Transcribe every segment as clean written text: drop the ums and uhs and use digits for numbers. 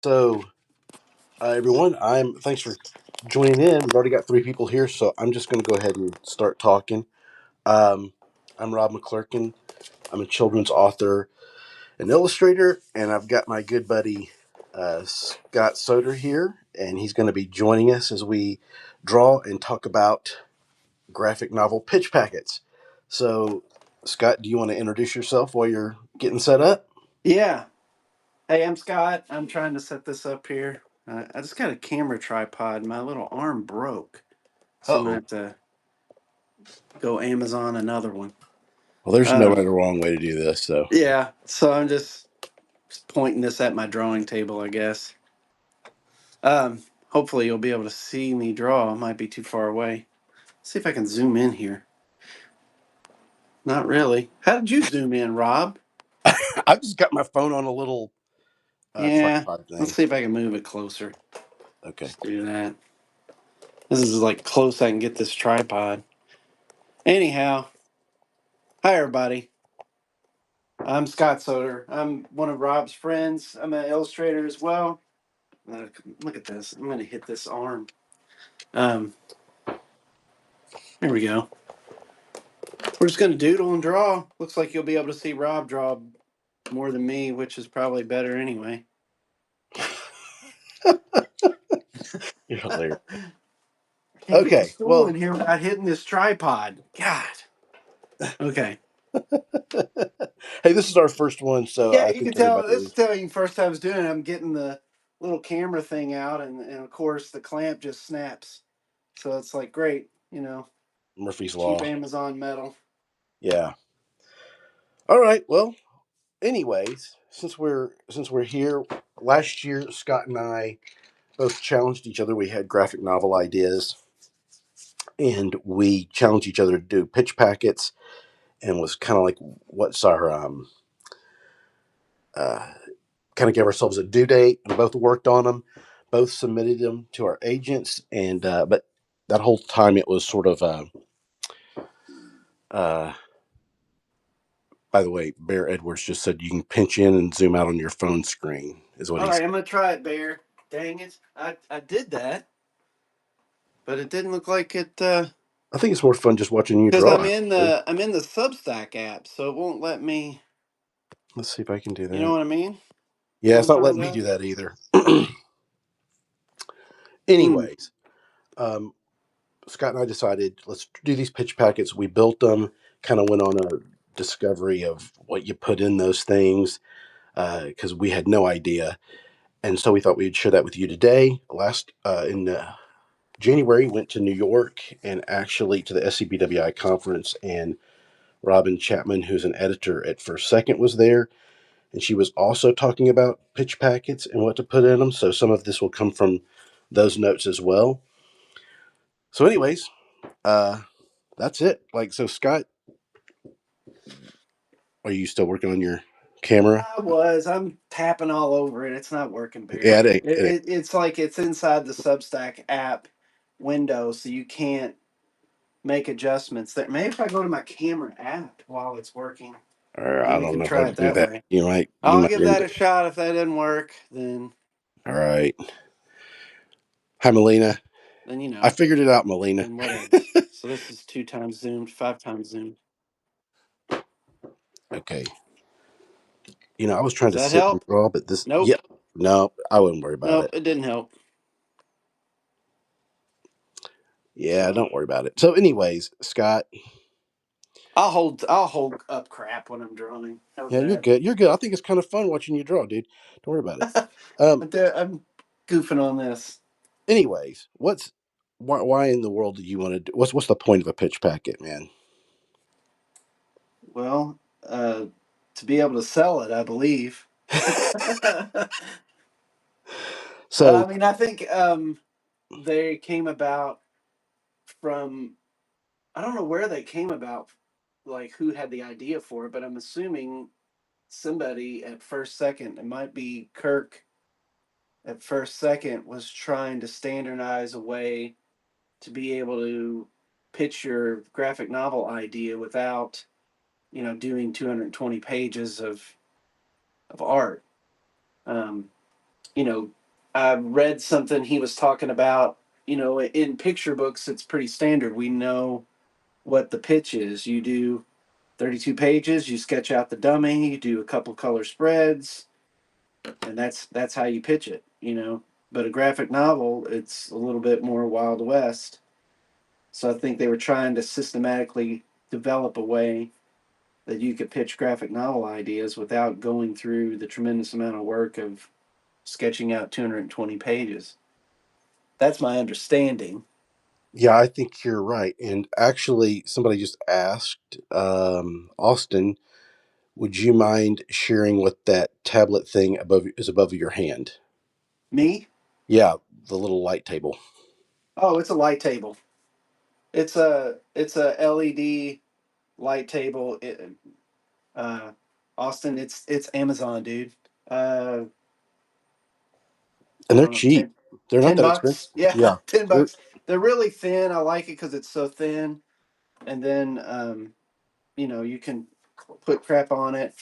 So, everyone, thanks for joining in. We've already got three people here, so I'm just going to go ahead and start talking. Um, I'm Rob McClurkan. I'm a children's author and illustrator, and I've got my good buddy Scott Soder here, and he's going to be joining us as we draw and talk about graphic novel pitch packets. So, Scott, do you want to introduce yourself while you're getting set up? Yeah. Hey, I'm Scott. I'm trying to set this up here. I just got a camera tripod. My little arm broke. Uh So I'm going oh. to have to go Amazon another one. Well, there's no Um, right or wrong way to do this, so. yeah. So I'm just pointing this at my drawing table, I guess. Hopefully you'll be able to see me draw. It might be too far away. See if I can zoom in here. Not really. How did you zoom in, Rob? I've just got my phone on a little Yeah. tripod Let's thing. see if I can move it closer. Okay. Let's do that. This is like close I can get this tripod. Anyhow, hi everybody. I'm Scott Soder. I'm one of Rob's friends. I'm an illustrator as well. Look at this. I'm going to hit this arm. Um, Here we go. We're just going to doodle and draw. Looks like you'll be able to see Rob draw more than me, which is probably better anyway. You're hilarious. Can't get the Okay. stool Well, in here without hitting this tripod. God. Okay. hey, this is our first one, so Yeah, I you can think tell. everybody This is is telling first time I was doing it. I'm getting the little camera thing out, and of course the clamp just snaps. So it's like great, Murphy's cheap Law. Amazon metal. Yeah. All right. Well, anyways, since we're here, last year Scott and I both challenged each other. We had graphic novel ideas, and we challenged each other to do pitch packets, and was kind of like, what's our uh, kind of gave ourselves a due date, and both worked on them, both submitted them to our agents, and but that whole time it was sort of uh, by the way, Bear Edwards just said you can pinch in and zoom out on your phone screen, is what All he right, said. I'm gonna try it, Bear. Dang it, I did that, but it didn't look like it because I think it's more fun just watching you draw. Actually, I'm in the Substack app, so it won't let me. let's see if I can do You know that. what I mean? You Yeah, know it's what I'm not talking letting me about? do that either. Hmm. Anyways, um, Scott and I decided let's do these pitch packets. We built them, kind of went on a discovery of what you put in those things because we had no idea. And so we thought we'd share that with you today. Last in January, went to New York and actually to the SCBWI conference, and Robin Chapman, who's an editor at First Second, was there, and she was also talking about pitch packets and what to put in them. So some of this will come from those notes as well. So, anyways, uh, that's it. Like, so Scott, are you still working on your camera? I'm tapping all over it. It's not working, Yeah, Bear. it ain't. It's like it's inside the Substack app window, so you can't make adjustments there. Maybe if I go to my camera app while it's working, Or maybe I we don't can know how try to it do that that. way. You I'll might give end that up. a shot. If that didn't work, then All right. Hi, Melina. then I figured it out, Melina. then whatevs. So this is 2 times zoomed, 5 times zoomed. Okay. I was trying Does to that sit and help? draw, but this, Nope. yep. No, I wouldn't worry about Nope. it. It didn't help. Yeah, So don't worry about it. So, anyways, Scott, I'll hold up crap when I'm drawing. How's yeah, you're that? good. You're good. I think it's kind of fun watching you draw, dude. Don't worry about it. Um, I'm goofing on this. anyways, why in the world do you want to do? What's the point of a pitch packet, man? Well, to be able to sell it, I believe. I So, mean, I think they came about from I don't know where they came about, like who had the idea for it, but I'm assuming somebody at First Second, it might be Kirk at First Second, was trying to standardize a way to be able to pitch your graphic novel idea without, doing 220 pages of art. Um, you know, I read something he was talking about. In picture books, it's pretty standard. We know what the pitch is. You do 32 pages, you sketch out the dummy, you do a couple color spreads, and that's how you pitch it. But a graphic novel, it's a little bit more Wild West. So I think they were trying to systematically develop a way that you could pitch graphic novel ideas without going through the tremendous amount of work of sketching out 220 pages. That's my understanding. Yeah, I think you're right. And actually, somebody just asked, Austin, would you mind sharing what that tablet thing above your hand? Me? Yeah, the little light table. Oh, it's a light table. It's a LED light table. Uh, Austin, it's Amazon, dude. Uh, And I they're don't know, cheap. They're not ten that expensive. bucks. Yeah, Yeah. 10 They're bucks. They're really thin. I like it because it's so thin. And then you can put crap on it.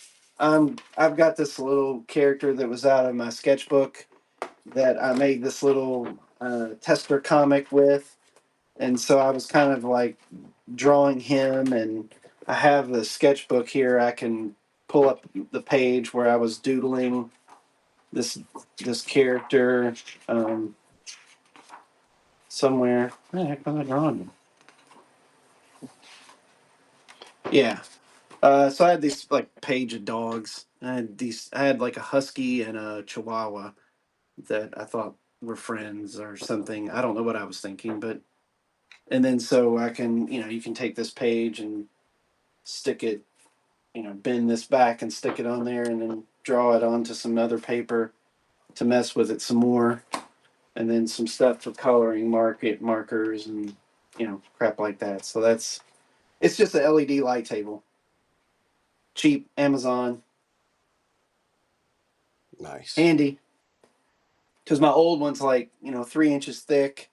I've got this little character that was out of my sketchbook that I made this little tester comic with, and so I was kind of like drawing him, and I have the sketchbook here. I can pull up the page where I was doodling this this character um, somewhere. Where the heck was I drawing him? Yeah. So I had these like page of dogs. I had like a husky and a chihuahua that I thought were friends or something. I don't know what I was thinking, but and then so I can, you can take this page and stick it, bend this back and stick it on there and then draw it onto some other paper to mess with it some more. And then some stuff for coloring, markers and, crap like that. So it's just a LED light table. Cheap, Amazon, nice. handy. Because my old one's like, 3 inches thick,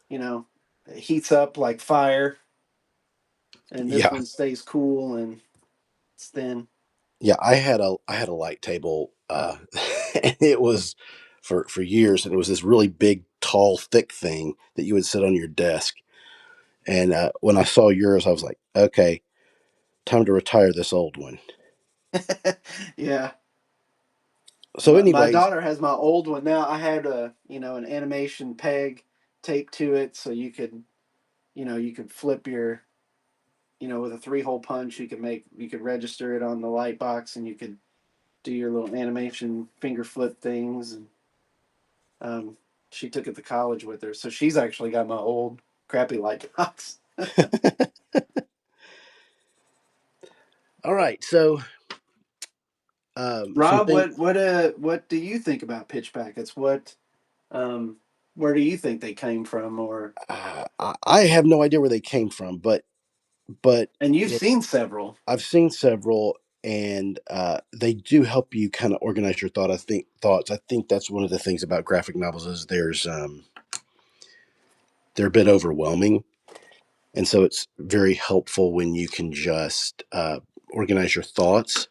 you know, it heats up like fire. And this Yeah. one stays cool and it's thin. Yeah, I had a light table, and it was for years, and it was this really big, tall, thick thing that you would sit on your desk. And when I saw yours, I was like, okay, time to retire this old one. Yeah. So, My anyways, daughter has my old one now. I had an animation peg taped to it so you could flip with a 3-hole punch, you could register it on the light box and you could do your little animation finger flip things. And um, she took it to college with her. So she's actually got my old crappy light box. all right. So, some Rob, things. what do you think about pitch packets? Um where do you think they came from? Or I have no idea where they came from, but and you've it, seen several. I've seen several, and they do help you kind of organize your thoughts. I think that's one of the things about graphic novels is they're a bit overwhelming, and so it's very helpful when you can just organize your thoughts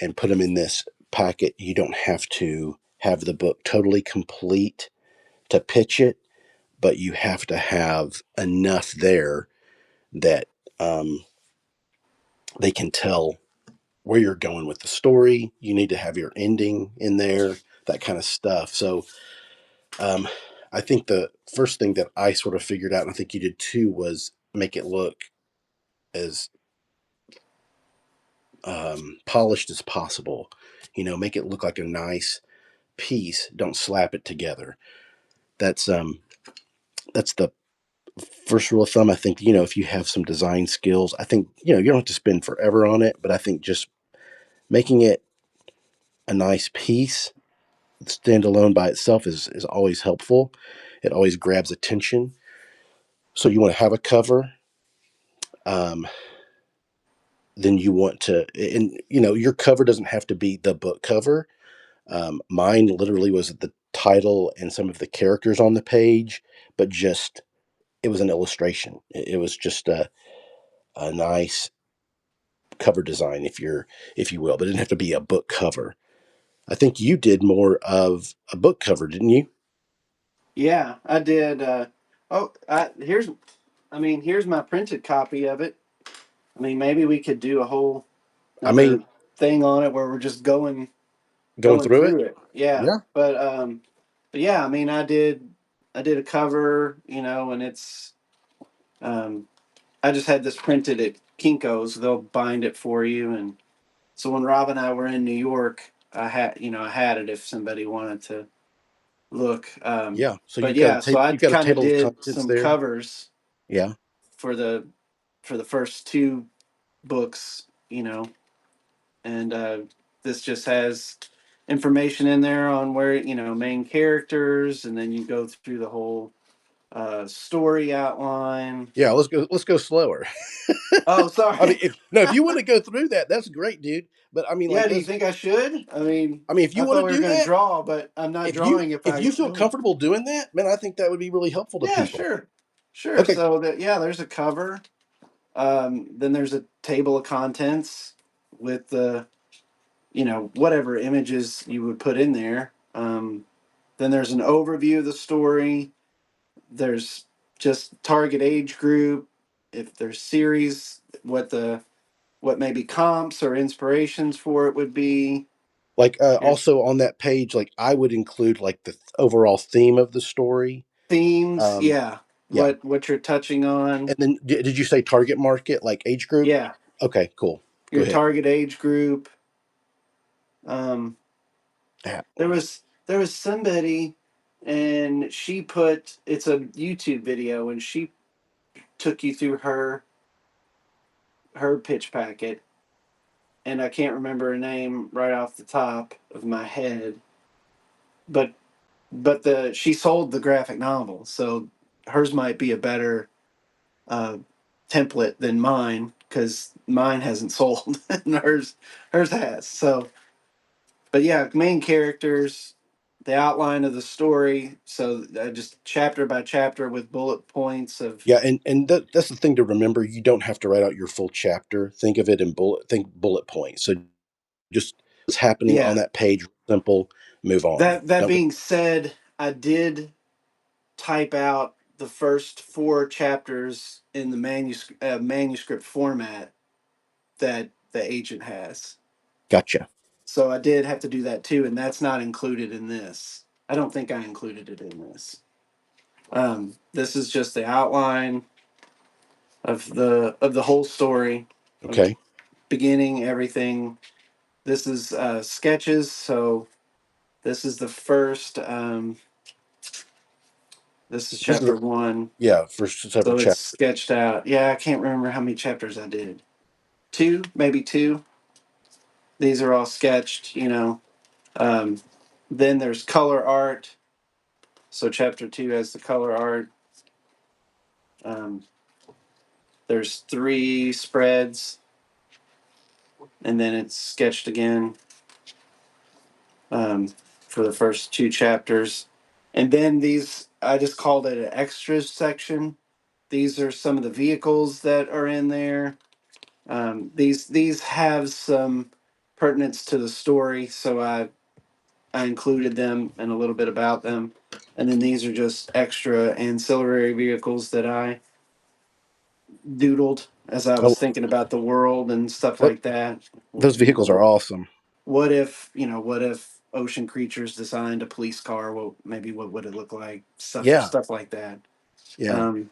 and put them in this packet. You don't have to have the book totally complete to pitch it, but you have to have enough there that um, they can tell where you're going with the story. You need to have your ending in there, that kind of stuff. So um, I think the first thing that I sort of figured out, and I think you did too, was make it look as polished as possible. Make it look like a nice piece. Don't slap it together. That's the first rule of thumb. I think if you have some design skills, I think you don't have to spend forever on it, but I think just making it a nice piece stand alone by itself is always helpful. It always grabs attention. So you want to have a cover. Um, then you want to, and your cover doesn't have to be the book cover. Mine literally was the title and some of the characters on the page, but just it was an illustration. It was just a nice cover design, if you will, but it didn't have to be a book cover. I think you did more of a book cover, didn't you? Yeah, I did. Here's, I mean, here's my printed copy of it. I mean, maybe we could do a whole I mean, another thing on it where we're just going going through it. through it. Yeah, Yeah, but yeah, I mean, I did a cover, you know, and it's um, I just had this printed at Kinko's. They'll bind it for you, and so when Rob and I were in New York, I had it if somebody wanted to look. yeah. So But you've got a yeah, so table. I You've got a kind of table of did contents some there. covers Yeah. for the first two books, you know, and this just has information in there on where main characters, and then you go through the whole story outline. Yeah. Let's go. Let's go slower. Oh, I mean, sorry. if you want to go through that, that's great, dude. But I mean, like Yeah, do you those. think I should? I mean, I mean, if you I want thought to we were do going to that, draw, but I'm not drawing if if I you feel go. comfortable doing that, man, I think that would be really helpful to Yeah, people. sure. Sure. Okay. So that yeah, there's a cover. Then there's a table of contents with the whatever images you would put in there. Then there's an overview of the story. There's just target age group. If there's series, what maybe comps or inspirations for it would be. Like Here's also on that page, like I would include like the overall theme of the story. themes. Um, Yeah, yeah. what you're touching on. And then did you say target market, like age group? Yeah, Okay, cool. Go your ahead. target age group. Um, Yeah. there was somebody, and she put it's a YouTube video, and she took you through her pitch packet, and I can't remember her name right off the top of my head, but the she sold the graphic novel, so hers might be a better uh, template than mine because mine hasn't sold and hers has. So, but yeah, main characters, the outline of the story. So just chapter by chapter with bullet points of Yeah, and that's the thing to remember. You don't have to write out your full chapter. Think of it in bullet points. So just what's happening on yeah. that page, simple, move on. That Don't go. being said, I did type out the first four chapters in the manuscript format that the agent has. Gotcha. So I did have to do that too, and that's not included in this. I don't think I included it in this. This is just the outline of the whole story, of Okay. beginning everything. This is sketches, so this is the first. This is This is chapter one, yeah, first several so it's chapters. sketched out. Yeah, I can't remember how many chapters I did. Two, maybe two. These are all sketched, you know. Um, then there's color art. So chapter two has the color art. Um, there's three spreads, and then it's sketched again um, for the first two chapters. And then these, I just called it an extras section. These are some of the vehicles that are in there. These have some pertinence to the story, so I included them and a little bit about them. And then these are just extra ancillary vehicles that I doodled as I Oh, was thinking about the world and stuff that, like that. those You vehicles are know, awesome. what if ocean creatures designed a police car? Well, maybe what would it look like? Yeah, Stuff like that. yeah. Um,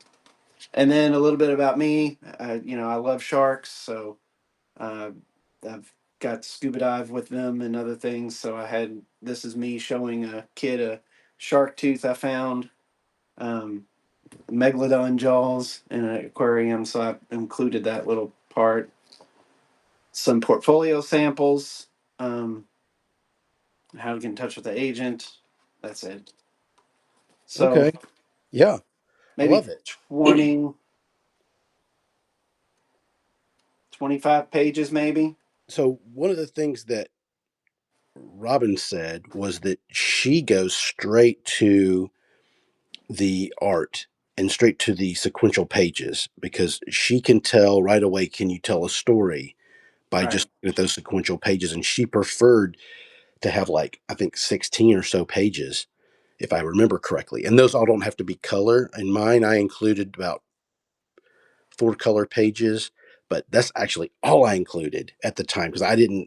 and then a little bit about me. I love sharks, so uh, I've got to scuba dive with them and other things. So I had this is me showing a kid a shark tooth I found, um, megalodon jaws in an aquarium. So I included that little part. Some portfolio samples, um, how to get in touch with the agent. That's it. So Okay. Yeah, I maybe love it. 20, 25 pages, maybe. So one of the things that Robin said was that she goes straight to the art and straight to the sequential pages because she can tell right away, can you tell a story by Right. just looking at those sequential pages? And she preferred to have like I think 16 or so pages, if I remember correctly. And those all don't have to be color. In mine, I included about 4 color pages, but that's actually all I included at the time because I didn't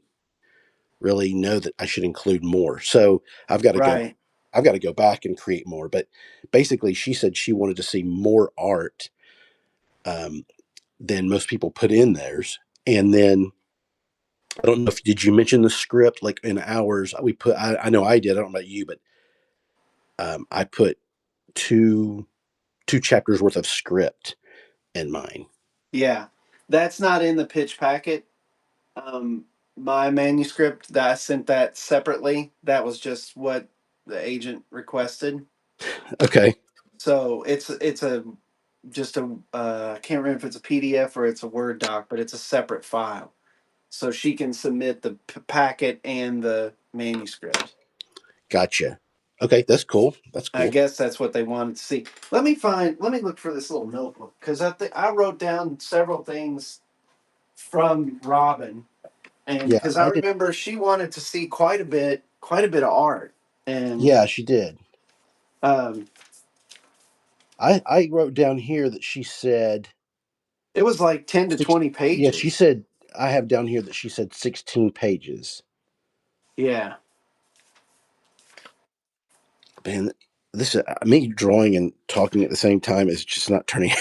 really know that I should include more. So I've got to go. Right. I've got to go back and create more. But basically, she said she wanted to see more art um, than most people put in theirs. And then I don't know if did you mention the script like in ours we put. I know I did. I don't know about you, but I put two chapters worth of script in mine. Yeah. That's not in the pitch packet. Um, my manuscript that I sent that separately. That was just what the agent requested. Okay, So it's a just a I can't remember if it's a PDF or it's a Word doc, but it's a separate file. So she can submit the packet and the manuscript. gotcha. Okay, that's cool. That's I cool. guess that's what they wanted to see. Let me look for this little notebook because I wrote down several things from Robin, and Yeah, because I I did. remember she wanted to see quite a bit of art, and Yeah, she did. um, I wrote down here that she said it was like 10 to 20 Yeah, she pages. said I have down here that she said 16 pages. Yeah. Man, this me drawing and talking at the same time is just not turning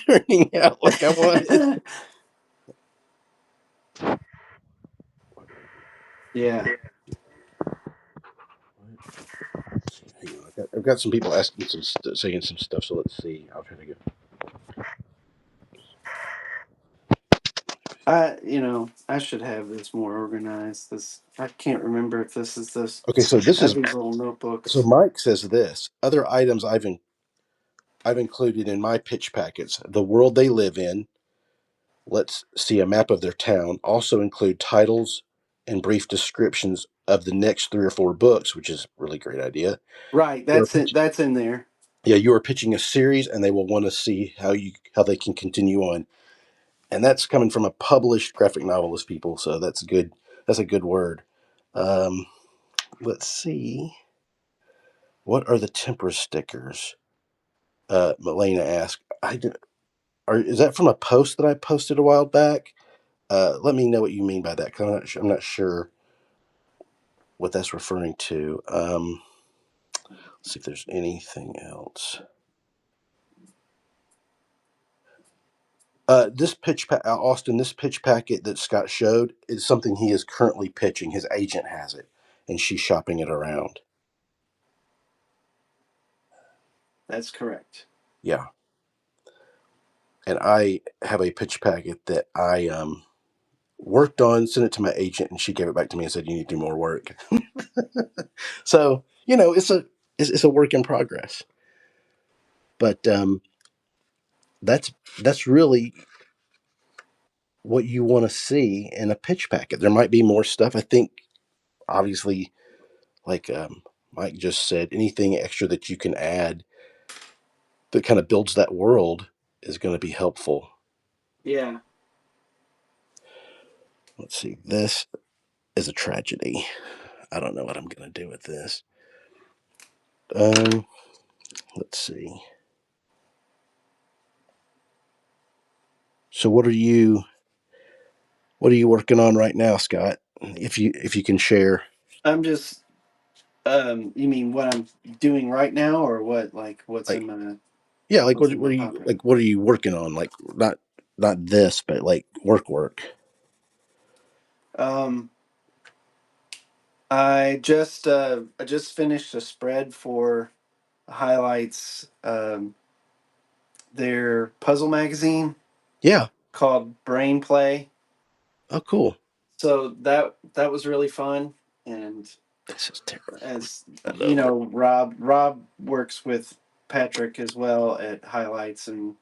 turning out like I wanted. Yeah. Hang on, I've got some people asking saying some stuff. So let's see. I'll try to go. I should have this more organized. This I can't remember if this is this. Okay, so this I have is these little so notebooks. Mike says this other items I've included in my pitch packets: the world they live in. Let's see a map of their town. Also include titles and brief descriptions of the next 3 or 4 books, which is a really great idea. Right, You're that's it. That's in there. yeah, you are pitching a series, and they will want to see how they can continue on, and that's coming from a published graphic novelist, people. So that's good. That's a good word. Um, let's see. What are the temper stickers? Melena asked. Is that from a post that I posted a while back? Let me know what you mean by that. 'Cause I'm not sure what that's referring to. Let's see if there's anything else. Austin, this pitch packet that Scott showed is something he is currently pitching. His agent has it, and she's shopping it around. That's correct. Yeah, and I have a pitch packet that I worked on, sent it to my agent, and she gave it back to me and said, "You need to do more work." So it's a work in progress, but that's that's really what you want to see in a pitch packet. There might be more stuff. I think obviously, like Mike just said, anything extra that you can add that kind of builds that world is going to be helpful. Yeah. Let's see. This is a tragedy. I don't know what I'm going to do with this. Um, let's see. So what are you working on right now, Scott? If you can share. I'm just you mean what I'm doing right now or what like Like yeah, what's in my pocket? what are you working on? Like not this, but like work. Um I just finished a spread for highlights their puzzle magazine Yeah. called Brain Play. Oh, cool. So that was really fun, and This is terrible. as you Lower. know, Rob works with Patrick as well at Highlights, and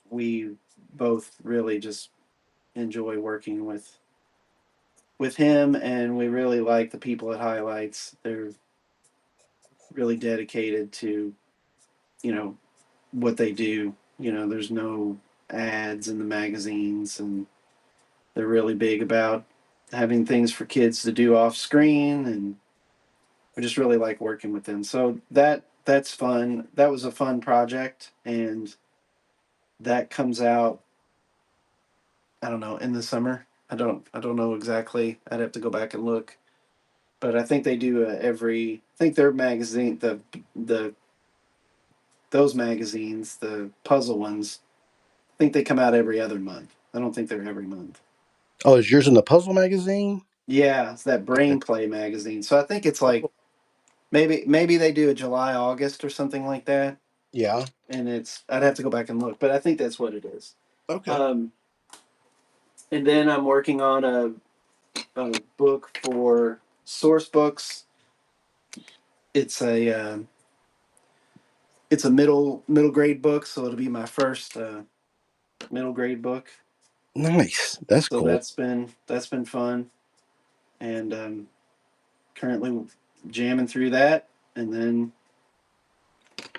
we both really just enjoy working with him, and we really like the people at Highlights. They're really dedicated to you know what they do. There's no ads in the magazines, and they're really big about having things for kids to do off screen, and I just really like working with them. So that's fun. That was a fun project, and that comes out, I don't know, in the summer. I don't know exactly. I'd have to go back and look, but I think they do every. I think their magazine, the those magazines, the puzzle ones, I think they come out every other month. I don't think they're every month. Oh, is yours in the puzzle magazine? Yeah, it's that Okay. Brain Play magazine. So I think it's like Oh, maybe they do a July August or something like that, yeah. and it's I'd have to go back and look, but I think that's what it is. Okay. Um, and then I'm working on a book for Source Books. It's a it's a middle grade book, so it'll be my first middle grade book. Nice. That's So cool. that's been fun, and currently jamming through that, and then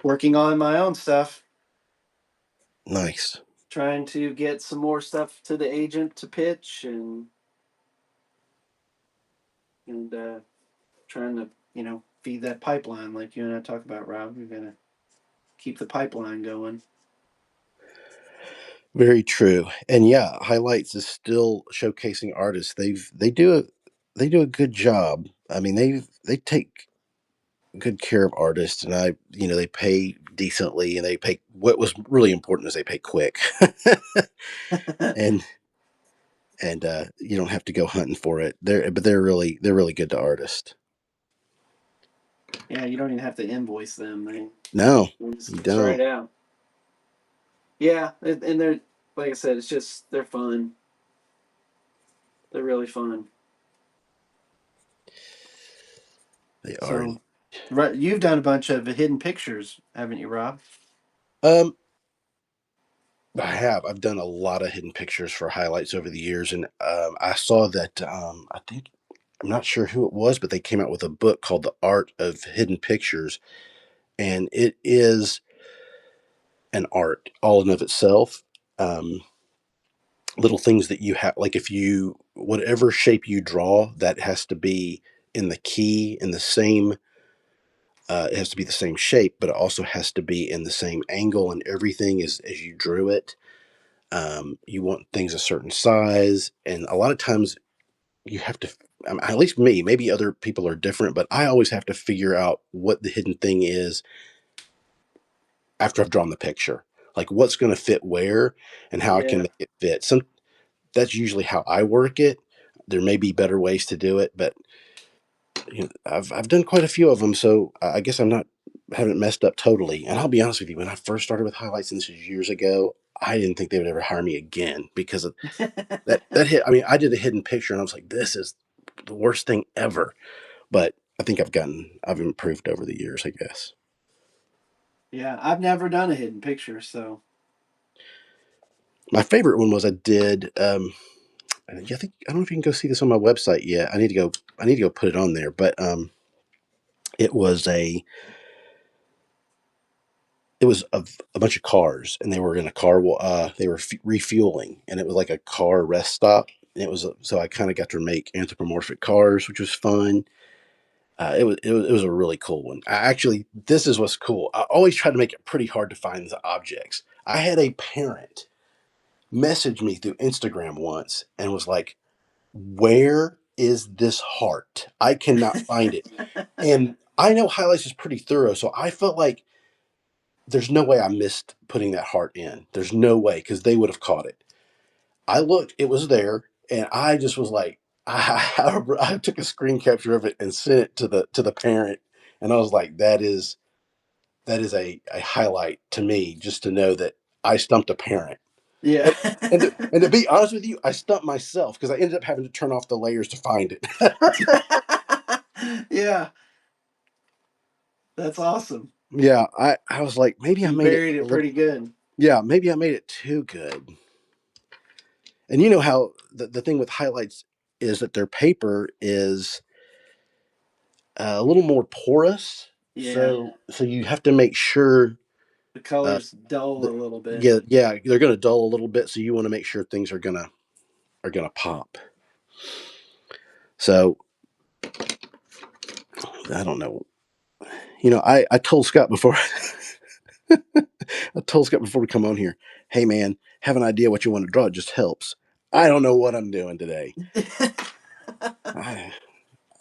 working on my own stuff, Nice. trying to get some more stuff to the agent to pitch, and trying to feed that pipeline like you and I talk about, Rob. You're gonna keep the pipeline going. Very true. And yeah, highlights is still showcasing artists. They do a good job. I mean, they take good care of artists, and they pay decently, and they pay. What was really important is they pay quick, and you don't have to go hunting for it. They're really good to artists. Yeah, you don't even have to invoice them. No, They just you gets right don't. out. Yeah, and they're, like I said, it's just they're fun. They're really fun. They are. So, right, you've done a bunch of hidden pictures, haven't you, Rob? Um, I have. I've done a lot of hidden pictures for highlights over the years, and I saw that. I think I'm not sure who it was, but they came out with a book called "The Art of Hidden Pictures," and it is an art all in of itself. Um, Little things that you have, like if you whatever shape you draw, that has to be in the key in the same. It has to be the same shape, but it also has to be in the same angle and everything as you drew it. You want things a certain size, and a lot of times you have to. At least me, maybe other people are different, but I always have to figure out what the hidden thing is after I've drawn the picture. Like what's going to fit where, and how I can Yeah, make it fit. That's usually how I work it. There may be better ways to do it, but I've done quite a few of them, so I guess I'm not haven't messed up totally. And I'll be honest with you, when I first started with highlights, and this was years ago, I didn't think they would ever hire me again because of that hit. I mean, I did a hidden picture, and I was like, this is the worst thing ever. But I think I've improved over the years, I guess. yeah. I've never done a hidden picture, so My favorite one was I did. I don't know if you can go see this on my website yet. I need to go put it on there. But it was a it was a bunch of cars, and they were in a car. They were refueling, and it was like a car rest stop. And it was so I kind of got to make anthropomorphic cars, which was fun. It was a really cool one. This is what's cool. I always try to make it pretty hard to find the objects. I had a parent message me through Instagram once and was like, "Where is this heart? I cannot find it." And I know highlights is pretty thorough, so I felt like there's no way I missed putting that heart in. There's no way because they would have caught it. I looked, it was there, and I just was like, I took a screen capture of it and sent it to the parent, and I was like, that is a highlight to me just to know that I stumped a parent. yeah, And, and to be honest with you, I stumped myself because I ended up having to turn off the layers to find it. yeah. That's awesome. Yeah, I was like, maybe I You made it buried a it little. pretty good. Yeah, maybe I made it too good. And you know how the thing with highlights is that their paper is a little more porous, Yeah, so you have to make sure the uh, colors dull a that little bit. yeah, they're going to dull a little bit, so you want to make sure things are gonna pop. So I don't know. I told Scott before I told Scott before we come on here, hey man, have an idea what you want to draw. It just helps. I don't know what I'm doing today. I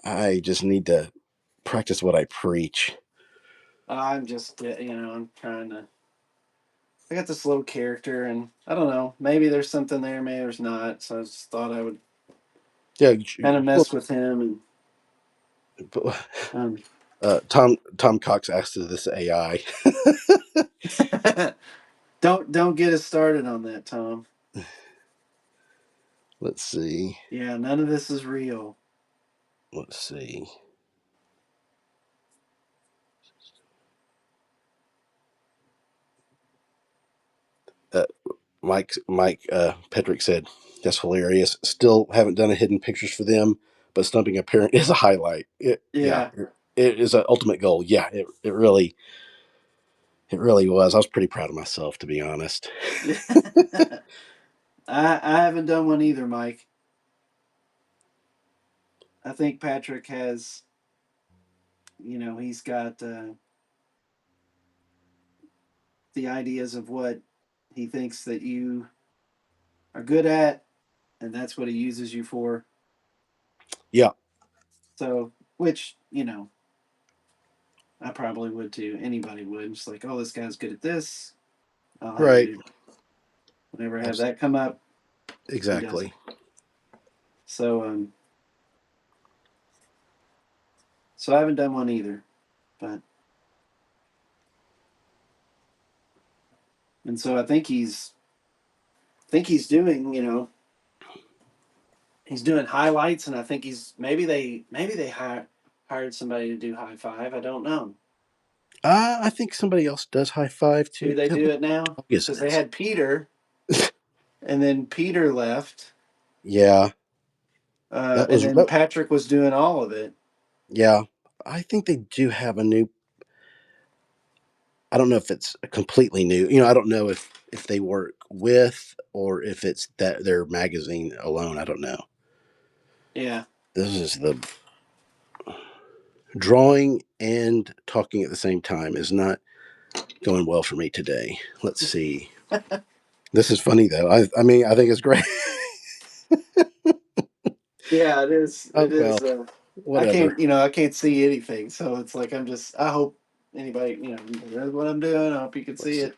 I just need to practice what I preach. I'm just, I'm trying to. I got this little character, and I don't know. Maybe there's something there, maybe there's not. So I just thought I would Yeah, kind of mess with him, and Tom Cox asked this AI. don't get us started on that, Tom. Let's see. Yeah, none of this is real. Let's see. Uh, Mike Petrick said that's hilarious. Still haven't done a hidden pictures for them, but stumping a parent is a highlight. Yeah, Yeah. it is an ultimate goal. Yeah, it really was. I was pretty proud of myself, to be honest. I haven't done one either, Mike. I think Patrick has, he's got the ideas of what he thinks that you are good at, and that's what he uses you for. Yeah, So, which, I probably would too. Anybody would. Just like, oh, this guy's good at this. I'll have him right. do that. Whenever I have Abs- that come up, he does it. exactly. So, so I haven't done one either, but and so I think he's doing, he's doing highlights, and I think he's maybe they hired somebody to do high five. I don't know. I think somebody else does high five Do too. they God, do what it now? dog is Because they this? had Peter, and then Peter left, Yeah, that and was then Patrick was doing all of it. yeah. I think they do have a new. I don't know if it's completely new. I don't know if they work with or if it's that their magazine alone. I don't know. Yeah. This is the drawing and talking at the same time is not going well for me today. Let's see. This is funny though. I mean, I think it's great. Yeah, it is. Oh It well, is. I whatever. can't see anything, so it's like I hope anybody, knows what I'm doing. I hope you can Let's see see. it.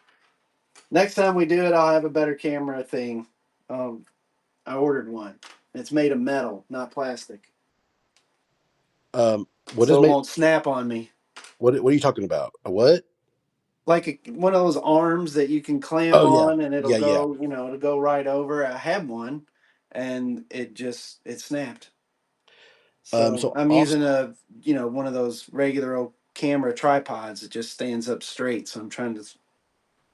Next time we do it, I'll have a better camera thing. I ordered one. It's made of metal, not plastic, What is so it made? won't snap on me. What are you talking about? A what? Like one of those arms that you can clamp Oh yeah, on, and it'll yeah, yeah. go, it'll go right over. I have one, and it snapped. So So I'm Austin. using one of those regular old camera tripods. It just stands up straight. So I'm trying to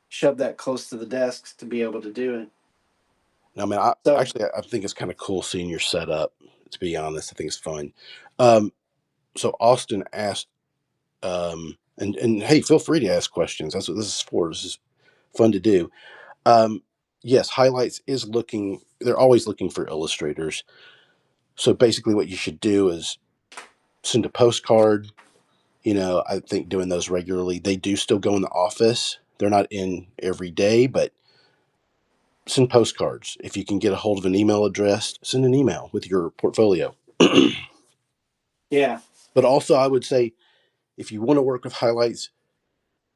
shove that close to the desk to be able to do it. I mean, I So actually I think it's kind of cool seeing your setup. To be honest, I think it's fun. Um, so Austin asked, and hey, feel free to ask questions. That's what this is for. This is fun to do. Um, yes, highlights is looking. They're always looking for illustrators. So basically, what you should do is send a postcard. I think doing those regularly. They do still go in the office. They're not in every day, but send postcards. If you can get a hold of an email address, send an email with your portfolio. yeah, But also, I would say if you want to work with highlights,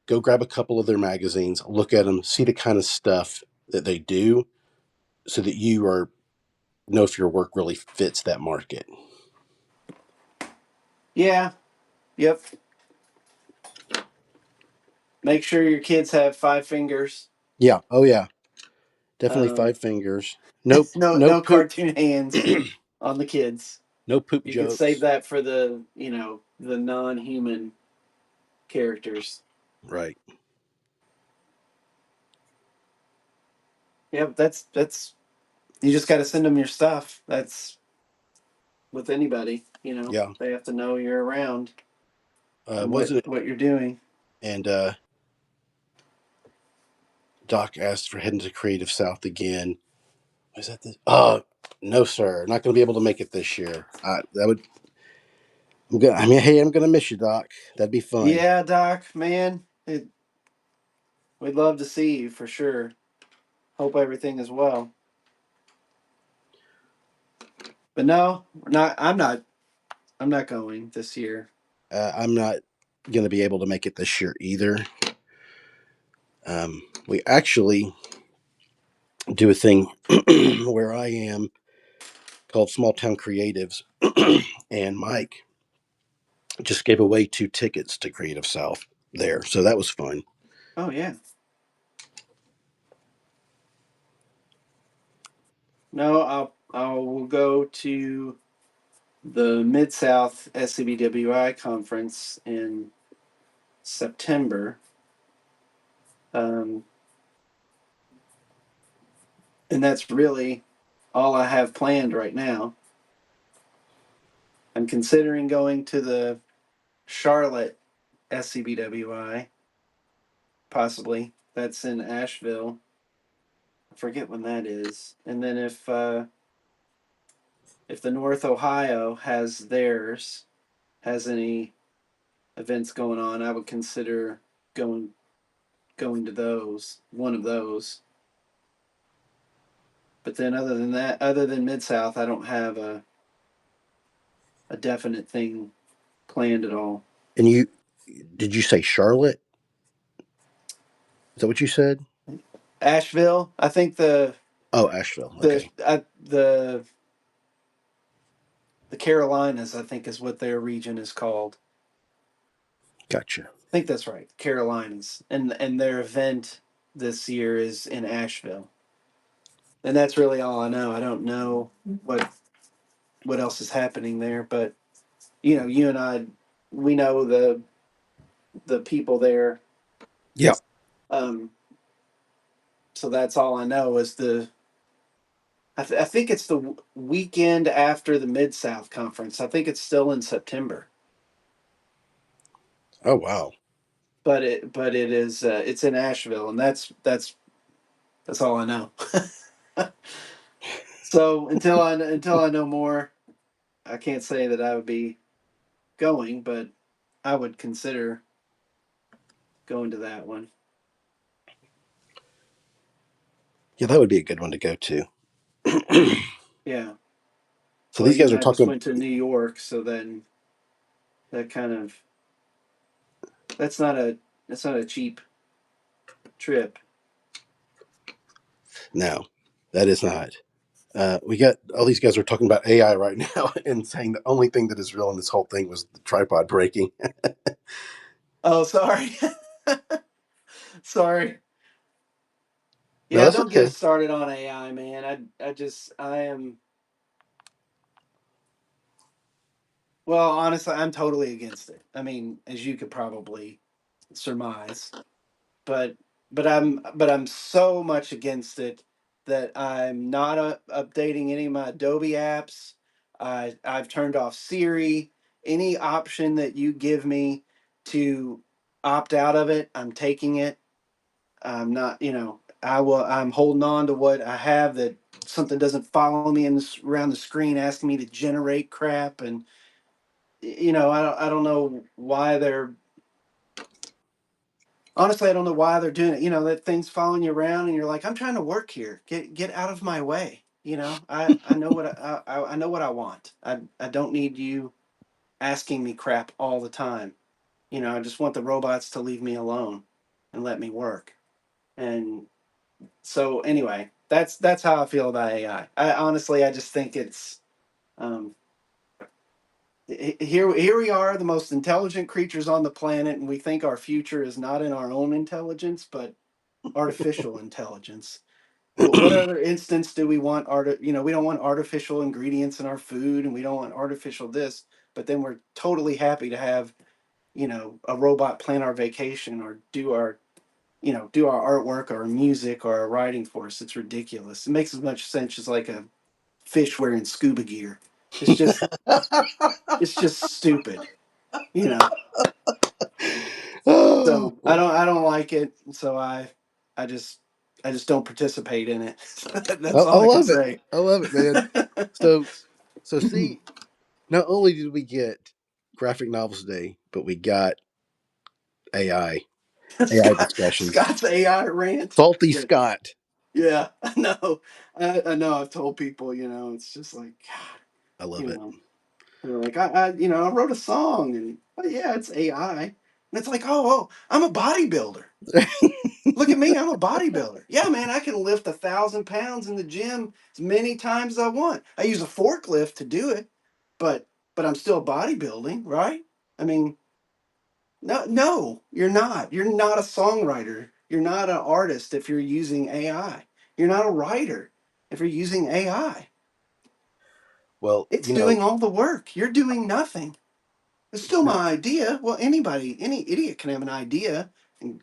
go grab a couple of their magazines, look at them, see the kind of stuff that they do, so that you are know if your work really fits that market. yeah, yep. Make sure your kids have 5 fingers. Yeah. Oh yeah. Definitely Um, 5 fingers. No. No no poop. cartoon hands on the kids. No poop You could save jokes. that for the non-human characters. Right. Yeah, that's you just got to send them your stuff. That's with anybody. Yeah. They have to know you're around and what Wasn't it? what you're doing. And Doc asked for heading to Creative South again. Was that this? No, sir, not going to be able to make it this year. That would. I'm gonna, I mean, hey, I'm going to miss you, Doc. That'd be fun. Yeah, Doc, man, we'd love to see you for sure. Hope everything is well. But no, we're not. I'm not. I'm not going this year. I'm not going to be able to make it this year either. We actually do a thing where I am called Small Town Creatives, and Mike just gave away 2 tickets to Creative South there, so that was fun. Oh yeah. No, I will go to the Mid South SCBWI conference in September. Um, and that's really all I have planned right now. I'm considering going to the Charlotte SCBWI, possibly. That's in Asheville. I forget when that is. And then if the North Ohio has theirs, has any events going on, I would consider going going to those, one of those. But then other than that, other than Mid South, I don't have a definite thing planned at all. And you, did you say Charlotte? Is that what you said? Asheville, I think Oh, Asheville. Okay, the Carolinas, I think is what their region is called. gotcha. I think that's right, Carolinas, and their event this year is in Asheville, and that's really all I know. I don't know what else is happening there, but you and I, we know the people there. Yeah, Um, so that's all I know is I think it's the weekend after the Mid South conference. I think it's still in September, oh wow. but it is it's in Asheville, and that's all I know. So until I know more, I can't say that I would be going, but I would consider going to that one. Yeah, that would be a good one to go to. Yeah. So Well, these you guys and are I just talking. went to New York, so then that kind of that's not a that's not a cheap trip. No, that is not. We got all these guys are talking about AI right now and saying the only thing that is real in this whole thing was the tripod breaking. Oh, sorry. Sorry. No, Yeah, that's don't get okay. us started on AI, man. I am well, honestly, I'm totally against it. I mean, as you could probably surmise, but but I'm so much against it that I'm not updating any of my Adobe apps. I've turned off Siri. Any option that you give me to opt out of it, I'm taking it. I'm not, I'm holding on to what I have that something doesn't follow me in this, around the screen asking me to generate crap. And, I don't know why they're, honestly, I don't know why they're doing it. That thing's following you around and you're like, I'm trying to work here. Get out of my way. I know what I know what I want. I don't need you asking me crap all the time. I just want the robots to leave me alone and let me work. And so anyway, that's how I feel about AI. I honestly, I just think it's um, here we are, the most intelligent creatures on the planet, and we think our future is not in our own intelligence, but artificial intelligence. What other instance do we want we don't want artificial ingredients in our food, and we don't want artificial this, but then we're totally happy to have a robot plan our vacation or do our artwork or our music or our writing for us. It's ridiculous. It makes as much sense as like a fish wearing scuba gear. It's just it's just stupid, you know. Oh, So I don't like it. So I just I just don't participate in it. I, That's I all I can love it. say. I love it, man. So so see, not only did we get graphic novels today, but we got AI discussions. Scott's AI rant. Salty Yeah, Scott. yeah, I know. I know. I've told people, it's just like, God, I love you it. know, they're like, I wrote a song, and yeah, it's AI, and it's like, oh, I'm a bodybuilder. Look at me, I'm a bodybuilder. Yeah, man, I can lift 1,000 pounds in the gym as many times as I want. I use a forklift to do it, but I'm still bodybuilding, right? I mean, no, no, you're not. You're not a songwriter. You're not an artist if you're using AI. You're not a writer if you're using AI. Well, It's doing all the work. You're doing nothing. It's still no, my idea. Well, any idiot can have an idea and,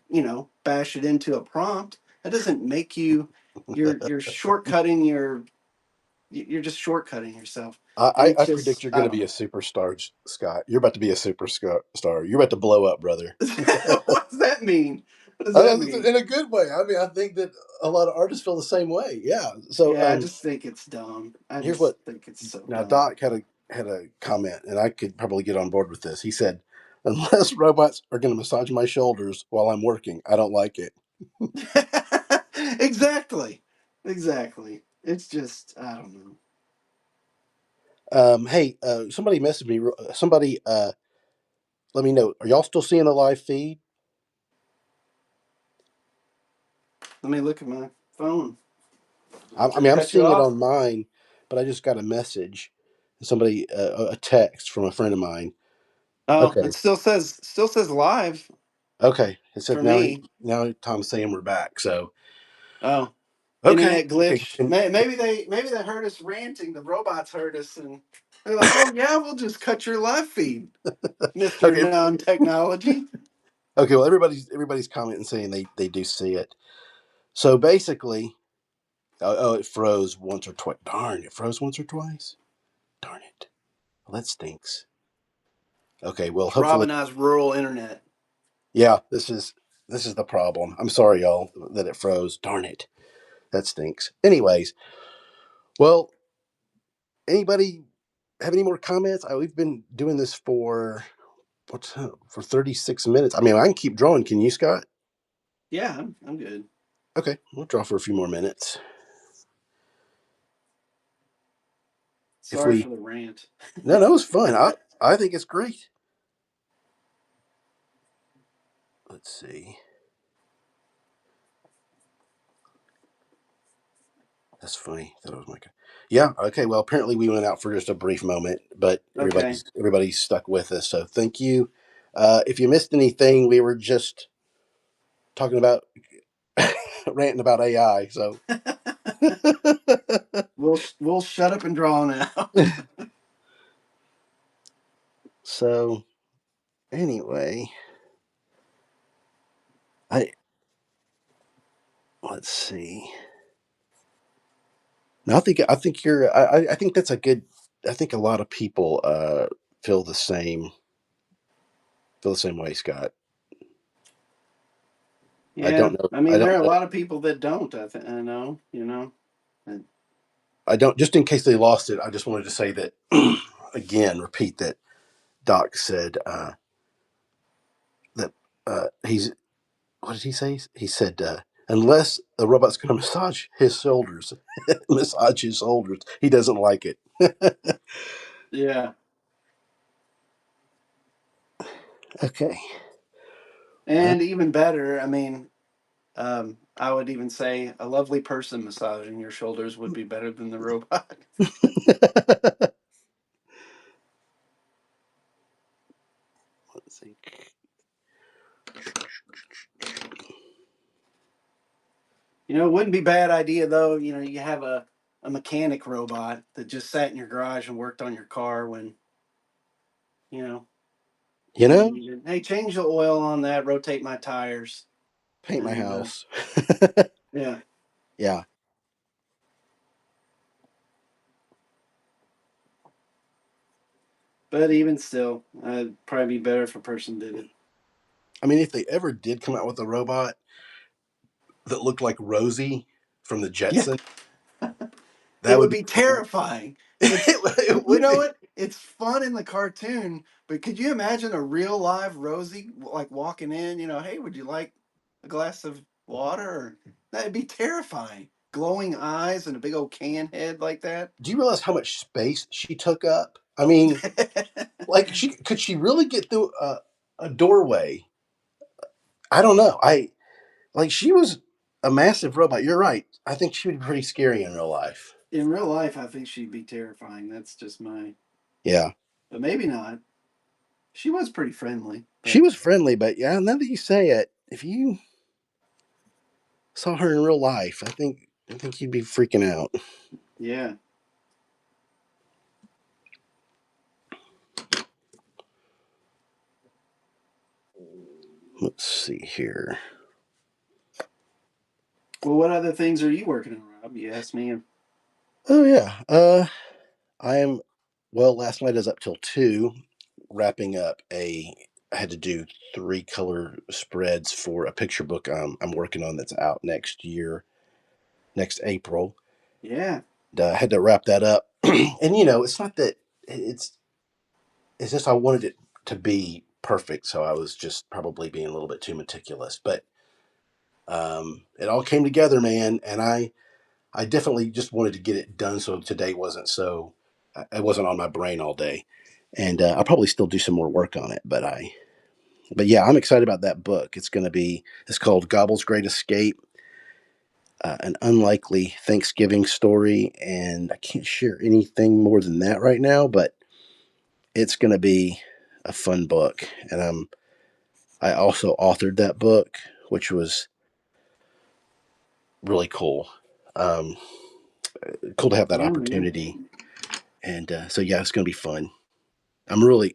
bash it into a prompt. That doesn't make you, you're shortcutting you're just shortcutting yourself. And it's I predict just, you're I going to be don't a superstar, Scott. You're about to be a superstar. You're about to blow up, brother. know. What does that mean? What does that mean? In a good way. I mean, I think that a lot of artists feel the same way. Yeah. So, Yeah, I just think it's dumb. I here's just what. think it's so Now, dumb. Doc had a comment, and I could probably get on board with this. He said, "Unless robots are going to massage my shoulders while I'm working, I don't like it." Exactly. Exactly. It's just, I don't know. Hey, somebody messaged me. Somebody, let me know. Are y'all still seeing the live feed? Let me look at my phone. I Did I mean, I'm cut you seeing it off? on mine, but I just got a message, somebody, a text from a friend of mine. Oh, Okay, it still says live okay. It said for me. now Tom's saying we're back. So Oh, okay, internet okay. glitch. Maybe they heard us ranting. The robots heard us, and they're like, "Oh yeah, we'll just cut your live feed, Mister Okay, Non-Technology." okay. Well, everybody's commenting saying they do see it. So basically, it froze once or twice. Darn, it froze once or twice. Darn it. Well, that stinks. Okay, well, It's Rob hopefully, and I's rural internet. yeah. This is the problem. I'm sorry, y'all, that it froze. Darn it, that stinks. Anyways, well, anybody have any more comments? We've been doing this for for 36 minutes. I mean, I can keep drawing. Can you, Scott? Yeah, I'm good. Okay, we'll draw for a few more minutes. If Sorry we for the rant. No, no, it's fun. I think it's great. Let's see. That's funny. That was my. Yeah. Okay. Well, apparently we went out for just a brief moment, but Okay. everybody's stuck with us. So thank you. If you missed anything, we were just talking about ranting about AI. So We'll shut up and draw now. so anyway, I let's see. No, I think you're. I think that's a good. I think a lot of people feel the same feel the same way, Scott. I Yeah, don't know. I I mean, there don't are a know. lot of people that don't. I know. And I don't. Just in case they lost it, I just wanted to say that again. Repeat that Doc said that he's. What did he say? He said unless the robot's going to massage his shoulders, massage his shoulders, he doesn't like it. yeah, Okay. Uh, and even better, I mean, I would even say a lovely person massaging your shoulders would be better than the robot. Let's see. It wouldn't be a bad idea though. You have a mechanic robot that just sat in your garage and worked on your car when you know You you know, needed. Hey, change the oil on that. Rotate my tires. paint my And house. yeah, Yeah. but even still, it'd probably be better if a person did it. I mean, if they ever did come out with a robot that looked like Rosie from the Yeah, Jetsons. it That would would be be terrifying. It's it you would know be. what? It's fun in the cartoon, but could you imagine a real live Rosie like walking in? Hey, would you like a glass of water? That'd be terrifying. Glowing eyes and a big old can head like that. Do you realize how much space she took up? I mean, like she really get through a doorway? I don't know. I like she was a massive robot. You're right. I think she would be pretty scary in real life. In real life, I think she'd be terrifying. That's just Yeah, but maybe not. She was pretty friendly, she but was friendly, but yeah, now that you say it, if you saw her in real life, I think you'd be freaking out. yeah. Let's see here. Well, what other things are you working on, Rob? You asked me. Oh yeah. I am. Well, last night I was up till 2, wrapping up a. I had to do 3 color spreads for a picture book I'm working on that's out next year, next April. Yeah. I had to wrap that up, and it's not that it's it's just I wanted it to be perfect, so I was just probably being a little bit too meticulous. But it all came together, man, and I definitely just wanted to get it done so today wasn't so it wasn't on my brain all day, and I'll probably still do some more work on it. But yeah, I'm excited about that book. It's called Gobble's Great Escape, an unlikely Thanksgiving story, and I can't share anything more than that right now. But it's going to be a fun book, and I also authored that book, which was really cool. Um, cool to have that Yeah, man. opportunity, and so yeah, it's going to be fun. I'm really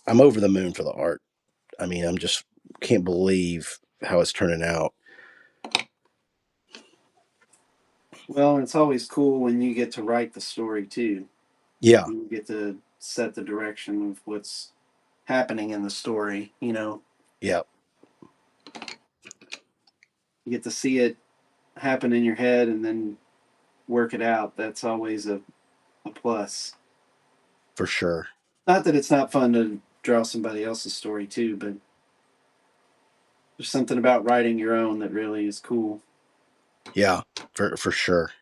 I'm over the moon for the art. I mean, I'm just can't believe how it's turning out. Well, it's always cool when you get to write the story too. Yeah, You get to set the direction of what's happening in the story. yeah, You get to see it happen in your head and then work it out. That's always a plus. for sure. Not that it's not fun to draw somebody else's story too, but there's something about writing your own that really is cool. Yeah, for sure.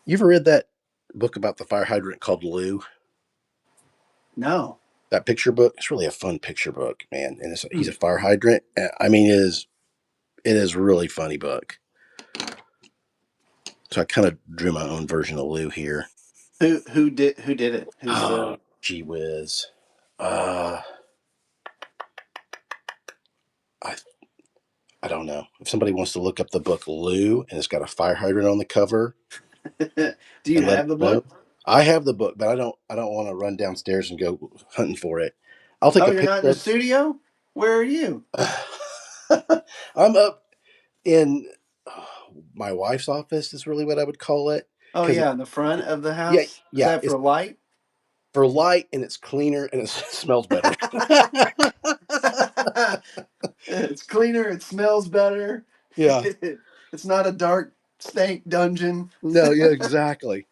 You ever read that book about the fire hydrant called Lou? No. That picture book. It's really a fun picture book, man. And he's Hmm. a fire hydrant. I mean, it is a really funny book. So I kind of drew my own version of Lou here. Who did it? Who's Oh, the gee whiz. Uh, I I don't know. If somebody wants to look up the book Lou and it's got a fire hydrant on the cover Do you and let have me the know. book? I have the book, but I don't want to run downstairs and go hunting for it. I'll take Oh, a you're not in the picture studio? Where are you? of I'm up in my wife's office is really what I would call it Oh because yeah, in the front of the yeah, house. Is yeah, that it's for light? for light and it's cleaner and it smells better. It's cleaner. It smells better. Yeah. It's not a dark stank dungeon. No, yeah, exactly.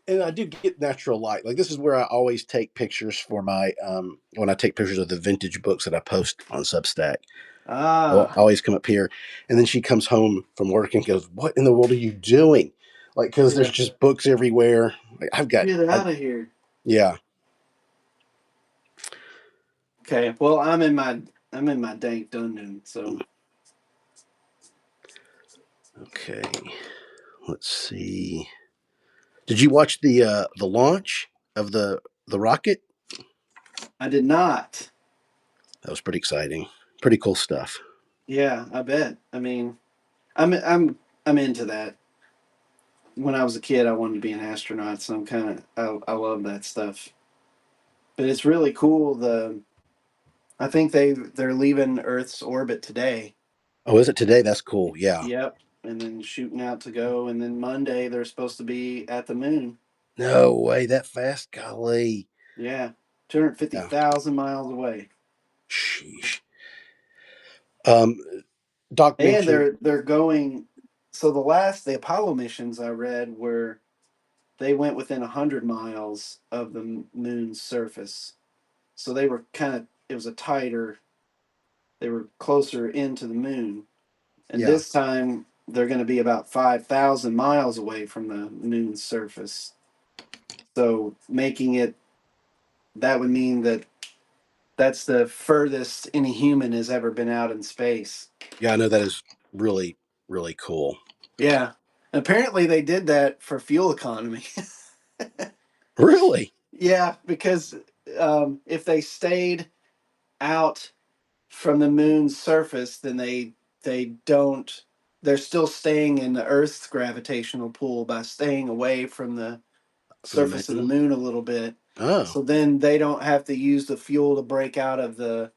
And I do get natural light. Like this is where I always take pictures for my when I take pictures of the vintage books that I post on Substack. I Ah, always come up here, and then she comes home from work and goes, "What in the world are you doing?" Like because there's yeah. just books everywhere. Like Get out of here. yeah. Okay. Well, I'm in my dank dungeon. So Okay, let's see. Did you watch the launch of the rocket? I did not. That was pretty exciting. Pretty cool stuff. Yeah, I bet. I mean, I'm into that. When I was a kid, I wanted to be an astronaut, so I love that stuff. But it's really cool. I think they're leaving Earth's orbit today. Oh, is it today? That's cool. Yeah. Yep, and then shooting out to go, and then Monday they're supposed to be at the moon. No way, that fast, golly. Yeah, 250 Yeah. thousand miles away. Sheesh. Um, Doc And mentioned, they're going. So the Apollo missions I read were they went within 100 miles of the moon's surface. So they were kind of it was a tighter. They were closer into the moon, and yeah, this time they're going to be about 5,000 miles away from the moon's surface. So making it that would mean that that's the furthest any human has ever been out in space. yeah, I know that is really, really cool. Yeah. Apparently they did that for fuel economy. Really? Yeah, because if they stayed out from the moon's surface, then they don't. They're still staying in the Earth's gravitational pull by staying away from the For the surface of the moon? moon a little bit. Oh, So then they don't have to use the fuel to break out of the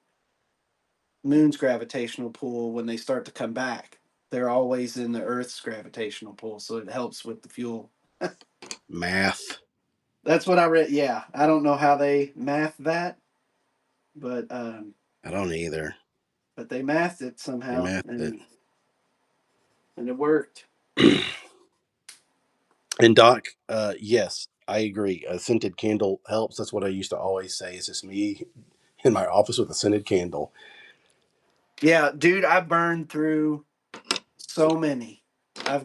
moon's gravitational pull when they start to come back. They're always in the Earth's gravitational pull, so it helps with the fuel. math. That's what I read. Yeah, I don't know how they math that, but I don't either. they mathed it They somehow, mathed it. and it worked. And Doc, yes, I agree. A scented candle helps. That's what I used to always say. It's just me in my office with a scented candle. Yeah, dude, I burned through so many. I've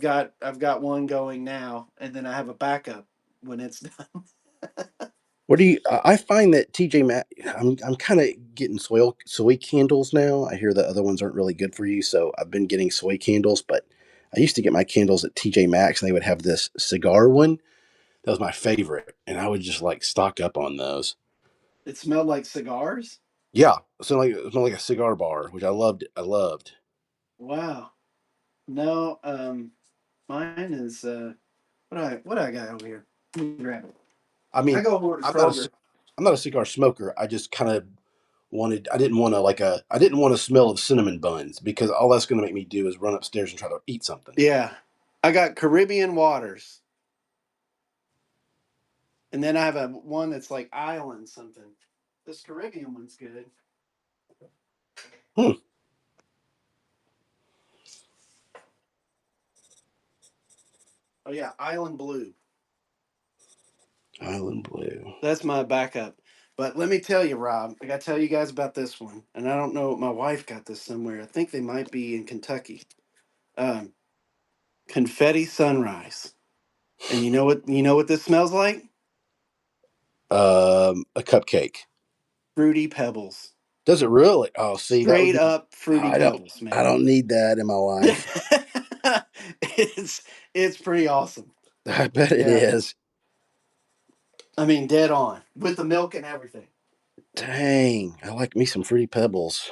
got one going now, and then I have a backup when it's done. What do you? I find that TJ Maxx. I'm kind of getting soy candles now. I hear the other ones aren't really good for you, so I've been getting soy candles. But I used to get my candles at TJ Maxx, and they would have this cigar one. That was my favorite, and I would just like stock up on those. It smelled like cigars. Yeah, it smelled like a cigar bar, which I loved. I loved. Wow. No, mine is what I got over here. Let me grab it. I I mean, go over to I'm not a Kroger. I'm not a cigar smoker. I just kind of wanted. I didn't want to smell of cinnamon buns because all that's going to make me do is run upstairs and try to eat something. Yeah, I got Caribbean Waters, and then I have a one that's like Island something. This Caribbean one's good. Hmm. Oh yeah, Island Blue. Island blue. That's my backup. But let me tell you, Rob, I got to tell you guys about this one. And I don't know, my wife got this somewhere. I think they might be in Kentucky. Um, Confetti Sunrise. And you know what this smells like? A cupcake. Fruity Pebbles. Does it really? Oh, see, that would Straight be. up Fruity Pebbles, I man. don't need that in my life. it's pretty awesome. I bet it Yeah. is. I mean, dead on with the milk and everything. Dang, I like me some fruity pebbles.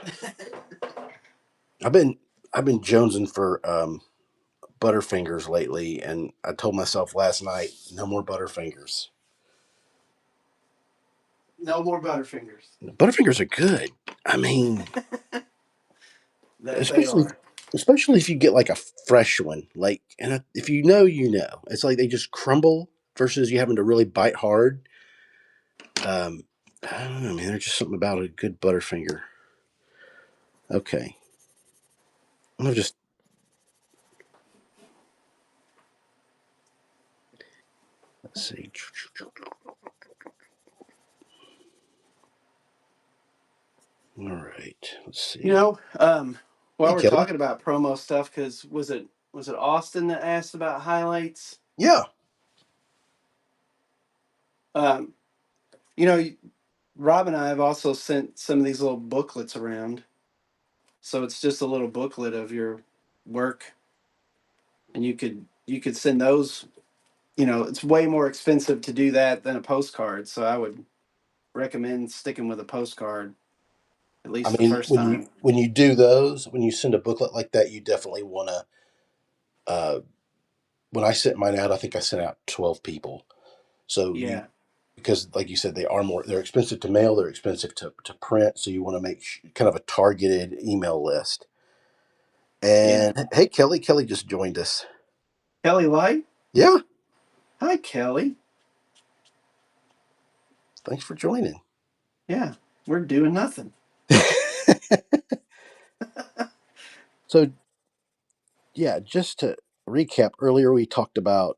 I've been I've been jonesing for Butterfingers lately, and I told myself last night, no more Butterfingers. No more Butterfingers. Butterfingers are good. I mean, That they especially are. especially if you get like a fresh one, like, and if you know, you know, it's like they just crumble versus you having to really bite hard. Um, I don't know, man. There's just something about a good Butterfinger. Okay, I'm gonna just let's see. All right, let's You see. know, while Hey, we're Kelly. talking about promo stuff, because was it Austin that asked about highlights? Yeah. Um, you know, Rob and I have also sent some of these little booklets around. So it's just a little booklet of your work, and you could send those. You know, it's way more expensive to do that than a postcard. So I would recommend sticking with a postcard at I least the mean, first time. when you do those, when you send a booklet like that, you definitely want to. Uh, when I sent mine out, I think I sent out 12 people. So you Yeah, because like you said, they're expensive to mail, they're expensive to print. So you want to make kind of a targeted email list. yeah. And hey, Kelly just joined us. Kelly Light. Yeah, Hi, Kelly. thanks for joining. Yeah, we're doing nothing. So yeah, just to recap, earlier we talked about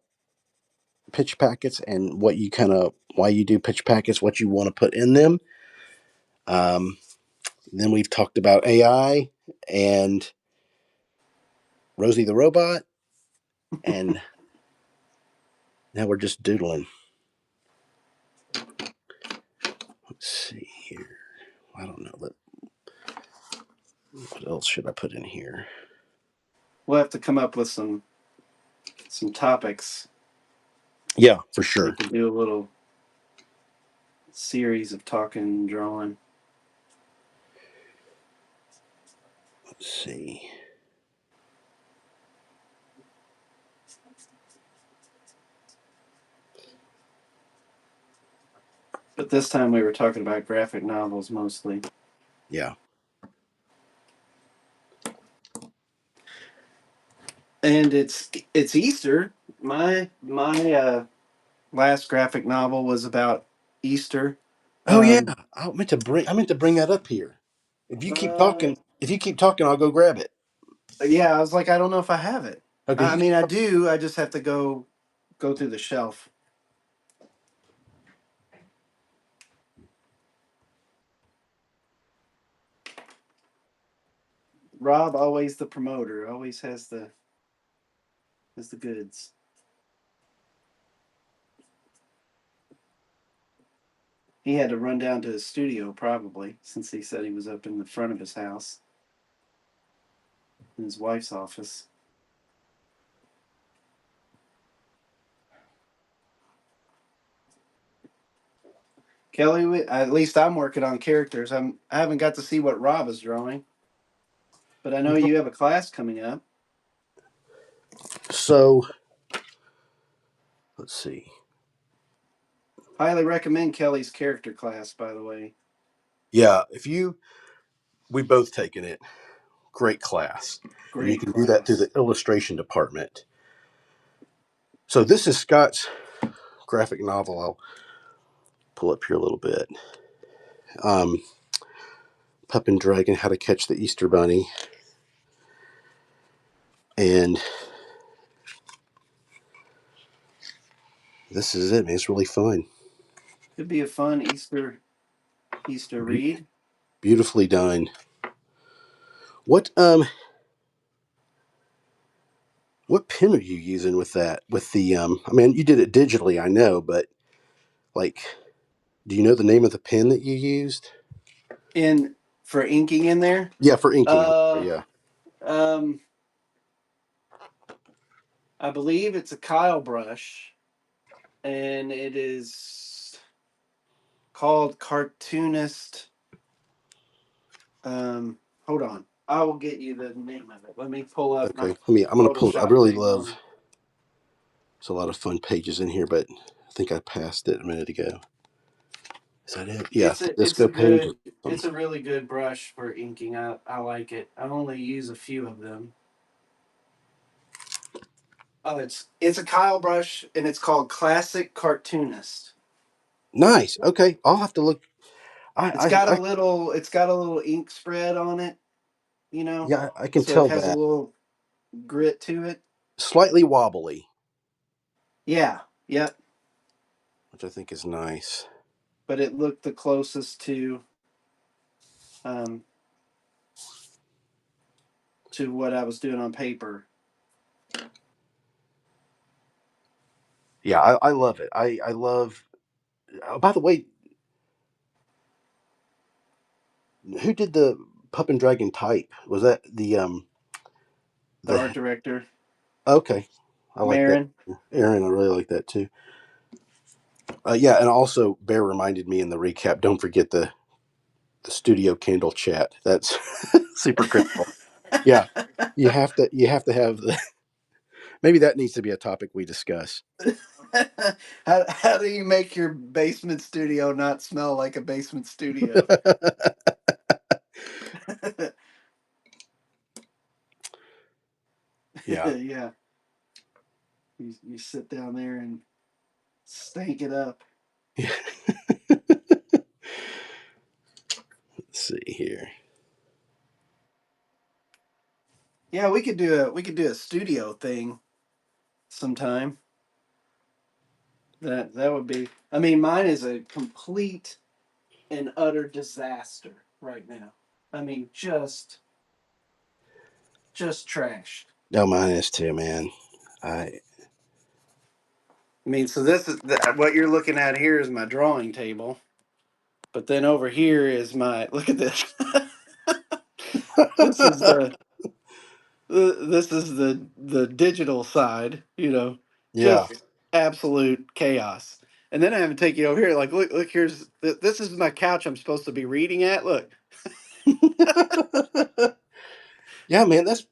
pitch packets and what you kind of why you do pitch packets, what you want to put in them. Um, then we've talked about AI and Rosie the robot, and now we're just doodling. Let's see here. I don't know. What else should I put in here? We'll have to come up with some topics. Yeah, for We sure. could do a little series of talking and drawing. Let's see. But this time we were talking about graphic novels mostly. Yeah. And it's Easter. My last graphic novel was about Easter. Oh yeah. Um, I meant to bring that up here. uh, If you keep talking, I'll go grab it. yeah, I was like, I don't know if I have it. Okay, I mean, I do. I just have to go through the shelf. Rob, always the promoter, always has the goods. He had to run down to his studio probably, since he said he was up in the front of his house in his wife's office. Kelly, at least I'm working on characters. I haven't got to see what Rob is drawing, but I know you have a class coming up. so let's see. Highly recommend Kelly's character class, by the way. Yeah, if you we both taken it. Great class, and you Great can do that through class. the illustration department. So this is Scott's graphic novel. I'll pull up here a little bit. Um, Pup and Dragon: How to Catch the Easter Bunny, and this is it, man. It's really fun. Could be a fun Easter Be- read. Beautifully done. What what pen are you using with that? With the I mean, you did it digitally, I know, but like, do you know the name of the pen that you used? And for inking in there, Yeah, for inking. I'm sorry. uh, Yeah. um, I believe it's a Kyle brush, and it is called Cartoonist. Hold on, I will get you the name of it. Let me pull up Okay. my Let me. I'm gonna pull. I Photoshop really thing love. on. There's a lot of fun pages in here, but I think I passed it a minute ago. Is that it? Yeah. The It's a disco page. it's a really good brush for inking. I like it. I only use a few of them. Oh, it's a Kyle brush, and it's called Classic Cartoonist. Nice. Okay. I'll have to look. I It's got a little ink spread on it, you know, yeah, I can so it tell has a that. little grit to it. Slightly wobbly, Yeah, yep. which I think is nice. But it looked the closest um to what I was doing on paper. Yeah, I love it. I love. Oh, by the way, who did the Pup and Dragon type? Was that The art the director, okay? I like that. Marin. Aaron, I really like that too. Yeah, and also Bear reminded me in the recap. Don't forget the studio candle chat. That's super critical. Yeah, you have to have the. Maybe that needs to be a topic we discuss. How do you make your basement studio not smell like a basement studio? Yeah. Yeah, you sit down there and stank it up. Let's see here. Yeah, we could do a studio thing sometime. That would be. I mean, mine is a complete and utter disaster right now. I mean, just trash. No, mine is too, man. I I mean, so this is what you're looking at here is my drawing table, but then over here is my look at this. This is this is the digital side, yeah. just absolute chaos. And then I have to take you over here. Like, look, here's this is my couch. I'm supposed to be reading at. Look, Yeah, man, that's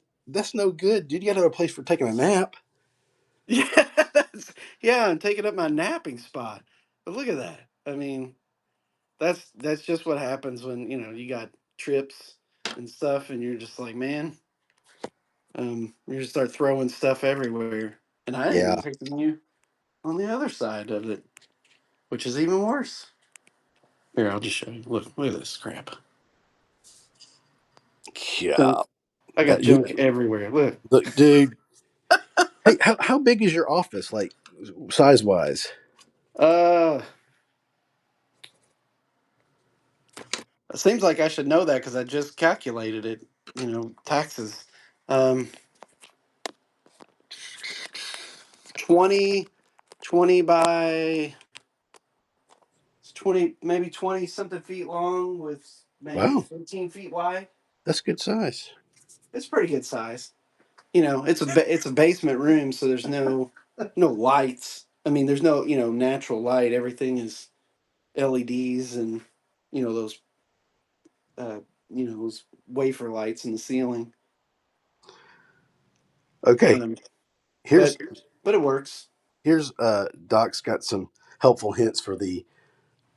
no good, dude. You got to have a place for taking a nap. yeah, yeah, I'm taking up my napping spot. But look at that. I mean, that's just what happens when you got trips and stuff, and you're just like, man, you just start throwing stuff everywhere. And I ain't even Yeah. taking you on the other side of it, which is even worse. Here, I'll just show you. Look at this crap. Yeah. Junk. I got That you junk everywhere. Look. look, dude. Hey, how big is your office, like size wise? Uh, it seems like I should know that because I just calculated it. Taxes. Um, 20, 20 by 20, maybe 20 something feet long with maybe Wow, 15 feet wide. that's good size. It's pretty good size. It's a basement room, so there's no lights. I mean, there's no natural light. Everything is LEDs and you know those uh, those wafer lights in the ceiling. Okay, Um, here's but but it works. here's Doc's got some helpful hints for the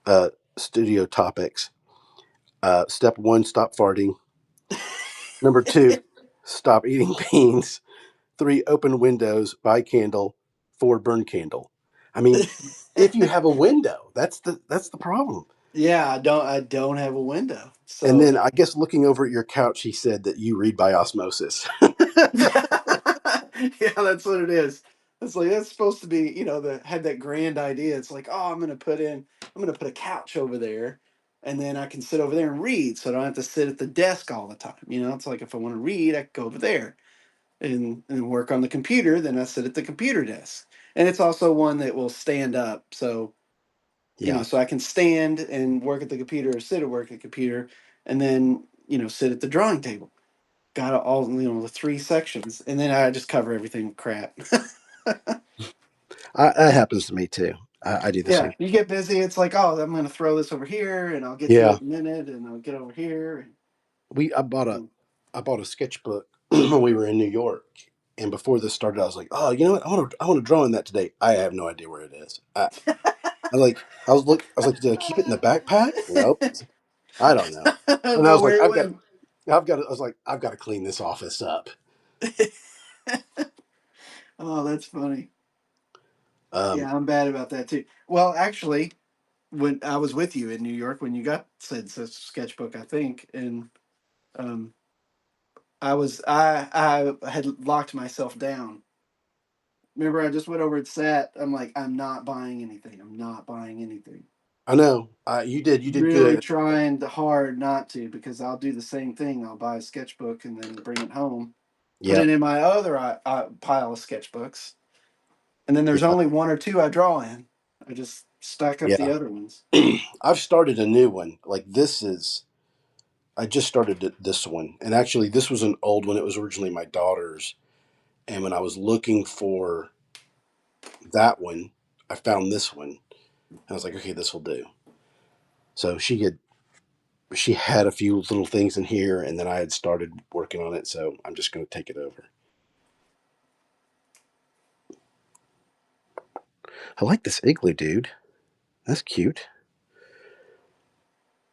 uh studio topics. Step one, stop farting. Number two, stop eating beans. Three, open windows, buy candle. Four, burn candle. I mean, if you have a window, that's the problem. Yeah, I don't have a window, And so then I guess looking over at your couch, he said that you read by osmosis. yeah, that's what it is. It's like that's supposed to be, had that grand idea. It's like, oh, I'm gonna put a couch over there, and then I can sit over there and read, so I don't have to sit at the desk all the time. It's like if I want to read, I can go over there and work on the computer. Then I sit at the computer desk, and it's also one that will stand up, so Yeah. so I can stand and work at the computer or sit at work at the computer, and then sit at the drawing table. Got all the three sections, and then I just cover everything with crap. That happens to me too. I do the Yeah, same. you get busy. It's like, oh, I'm going to throw this over here, and I'll get to Yeah. it in a minute, and I'll get over here. We And, I bought a sketchbook when we were in New York, and before this started, I was like, oh, you know what? I want to draw in that today. I have no idea where it is. I was like, did I keep it in the backpack? Nope. I don't know. And I know was like, where it went. I was like, I've got to clean this office up. Oh, that's funny. Um, Yeah, I'm bad about that too. Well, actually, when I was with you in New York, when you got said sketchbook, I think, and um, I had locked myself down. Remember, I just went over and sat. I'm like, I'm not buying anything. I'm not buying anything. I know. You did Really good. trying hard not to because I'll do the same thing. I'll buy a sketchbook and then bring it home, put it Yep. in my other pile of sketchbooks, and then there's Yeah. only one or two I draw in. I just stack up the Yeah. other ones. I've started a new one. Like this is, I just started this one, and actually, this was an old one. It was originally my daughter's, and when I was looking for that one, I found this one. And I was like, okay, this will do. So she had a few little things in here, and then I had started working on it. So I'm just going to take it over. I like this igloo, dude. That's cute.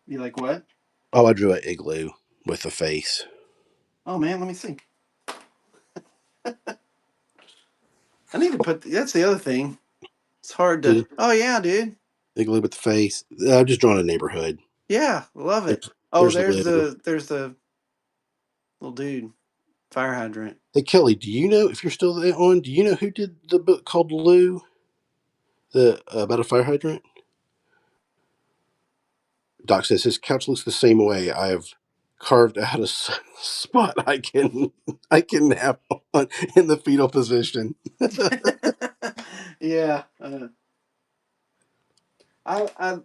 You like what? Oh, I drew an igloo with a face. Oh man, let me see. I need to put. That's the other thing. It's hard to. See, Oh yeah, dude. igloo with the face. I've just drawn a neighborhood. Yeah, love it. There's Oh, there's there's Lou. the little dude. Fire hydrant. Hey Kelly, do you know if you're still on? Do you know who did the book called Lou, the about a fire hydrant? Doc says his couch looks the same way. I have carved out a spot I can nap on in the fetal position. Yeah.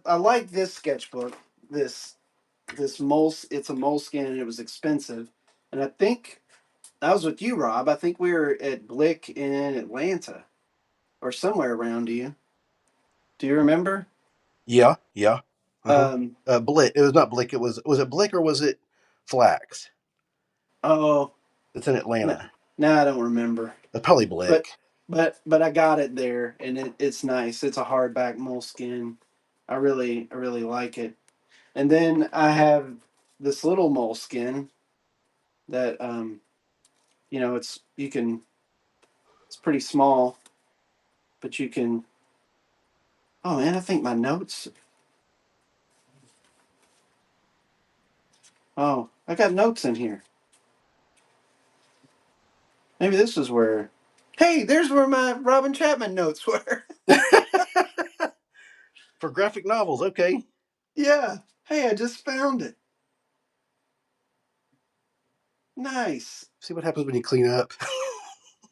I like this sketchbook. This it's a moleskin and it was expensive. And I think I was with you, Rob. I think we were at Blick in Atlanta or somewhere around you. Do you remember? Yeah, yeah. Uh huh. Um, Blick. It was not Blick. Was it Blick or was it Flax? oh, It's in no, Atlanta. no, I don't remember. It's probably But Blick. but I got it there, and it's nice. It's a hardback moleskin. I really like it. And then I have this little moleskin that it's you can it's pretty small, but you can. Oh man, I think my notes. Oh, I got notes in here. Maybe this is where. Hey, there's where my Robin Chapman notes were. For graphic novels, okay. Yeah. Hey, I just found it. Nice. See what happens when you clean up.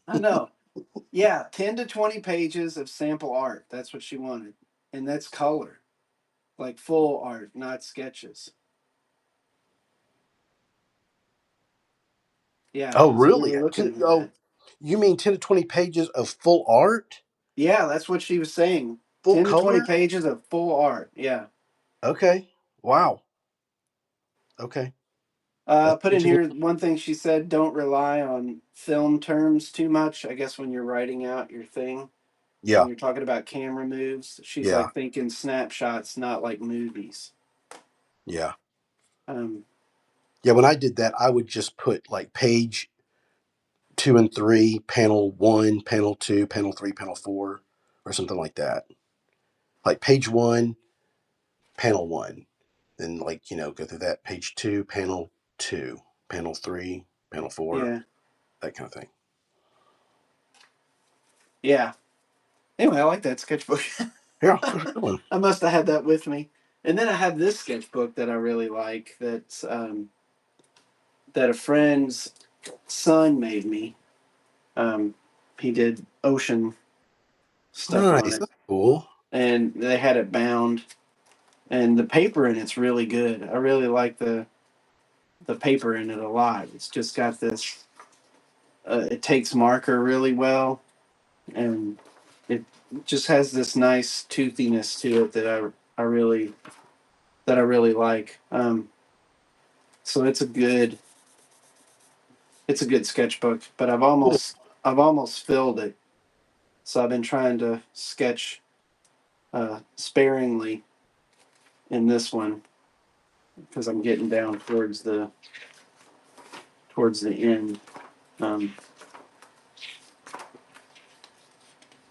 I know. Yeah, 10 to 20 pages of sample art. That's what she wanted. And that's color, like full art, not sketches. Yeah, Oh, so we really? were looking at Oh, that. you mean 10 to 20 pages of full art, Yeah, that's what she was saying. full 10 to 20 color? pages of full art. Yeah. Okay. Wow. Okay. That's Put in interesting. here one thing she said, don't rely on film terms too much. I guess when you're writing out your thing, when Yeah. you're talking about camera moves, she's Yeah. like thinking snapshots, not like movies. Yeah. Um, Yeah. When I did that, I would just put like page 2 and 3, panel 1, panel 2, panel 3, panel 4, or something like that. Like page 1, panel 1. Then, like, go through that. Page 2, panel 2, panel 3, panel 4, yeah. that kind of thing. Yeah. Anyway, I like that sketchbook. Yeah. Good one. I must have had that with me. And then I have this sketchbook that I really like that a friend's son made me. Um, he did ocean stuff on Nice. it, That's cool. and they had it bound. And the paper in it's really good. I really like the paper in it a lot. It's just got this. It takes marker really well, and it just has this nice toothiness to it that I really like. So it's a good sketchbook, but Cool. I've almost filled it. So I've been trying to sketch sparingly in this one because I'm getting down towards the end. Um,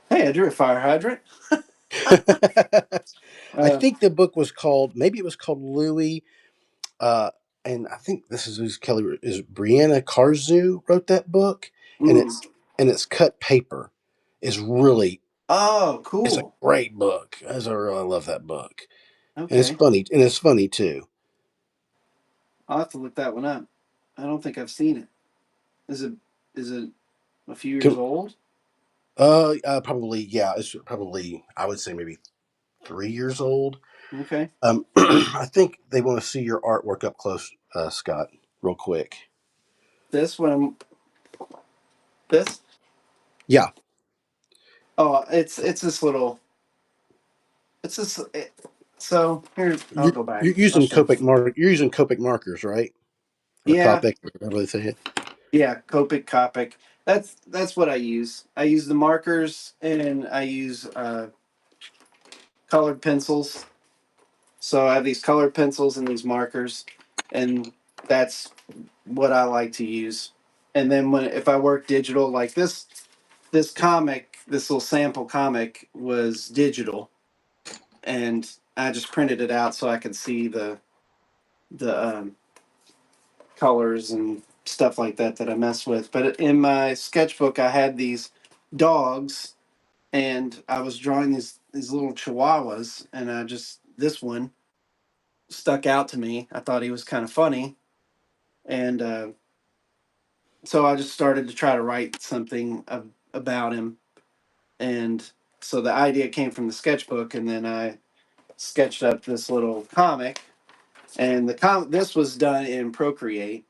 hey, I drew a fire hydrant. I Uh, think the book was called, maybe it was called Louis. Uh, and I think this is who's Kelly is Brianna Karzu wrote that book, and mm. it's cut paper. It's really Oh, it's a cool. great book. I really love that book, and Okay, it's funny too. I'll have to look that one up. I don't think I've seen it. Is it is it a few years Can, old? Probably, yeah. It's probably, I would say, maybe 3 years old. Okay, I think they want to see your artwork up close, Scott, real quick. this one. This. Yeah, Oh, it's this little. It's this. So here, I'll go back. I'll show you. You're using Copic markers, right? Or Yeah, Copic, or whatever they say it. yeah, Copic, Copic. That's what I use. I use the markers and I use colored pencils. So I have these colored pencils and these markers, and that's what I like to use. And then when if I work digital like this comic, this little sample comic was digital, and I just printed it out so I could see the colors and stuff like that that I mess with. But in my sketchbook, I had these dogs, and I was drawing these little chihuahuas, and I just this one stuck out to me. I thought he was kind of funny, and so I just started to try to write something about him, and so the idea came from the sketchbook, and then I sketched up this little comic, and this was done in Procreate,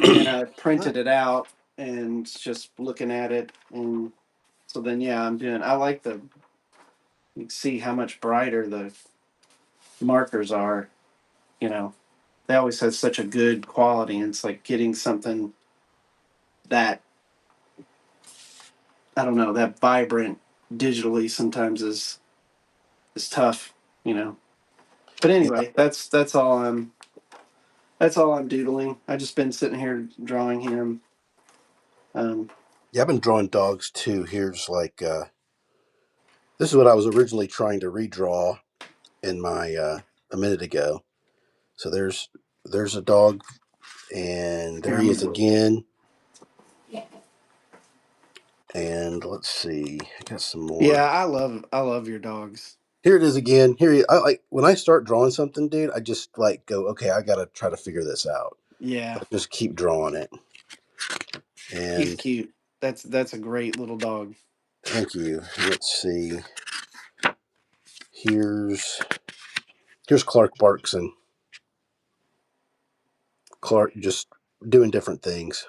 and then I Nice. printed it out and just looking at it, and so then yeah, I like the you can see how much brighter the markers are. You know, they always have such a good quality, and it's like getting something that I don't know that vibrant digitally sometimes is tough. You know, but Yeah, anyway, that's all I'm doodling. I just been sitting here drawing him. Um, yeah. I've been drawing dogs too. Here's like this is what I was originally trying to redraw in my a minute ago. So there's a dog, and Here, there I'm he is gonna. again. And let's see, I got some Yeah, more. I love your dogs. Here it is again. I like when I start drawing something, dude. I just like go, okay, I gotta try to figure this out. Yeah, So I just keep drawing it. he's And cute. That's a great little dog. thank you. Let's see. Here's here's Clark Barkson. Clark just doing different things.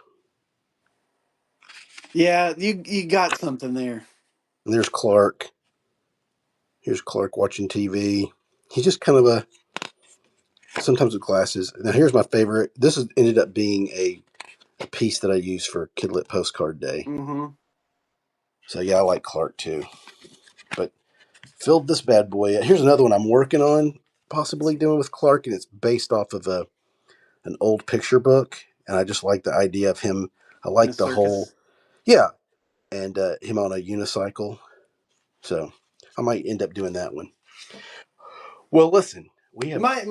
Yeah, you got something there. And there's Clark. Here's Clark watching TV. He's just kind of a sometimes with glasses. Now here's my favorite. This has ended up being a piece that I use for Kidlit Postcard Day. Mm-hmm. So yeah, I like Clark too. But filled this bad boy. Here's another one I'm working on, possibly doing with Clark, and it's based off of an old picture book. And I just like the idea of him. I In a like the whole circus. yeah, and him on a unicycle. So I might end up doing that one. Well, listen, we You have might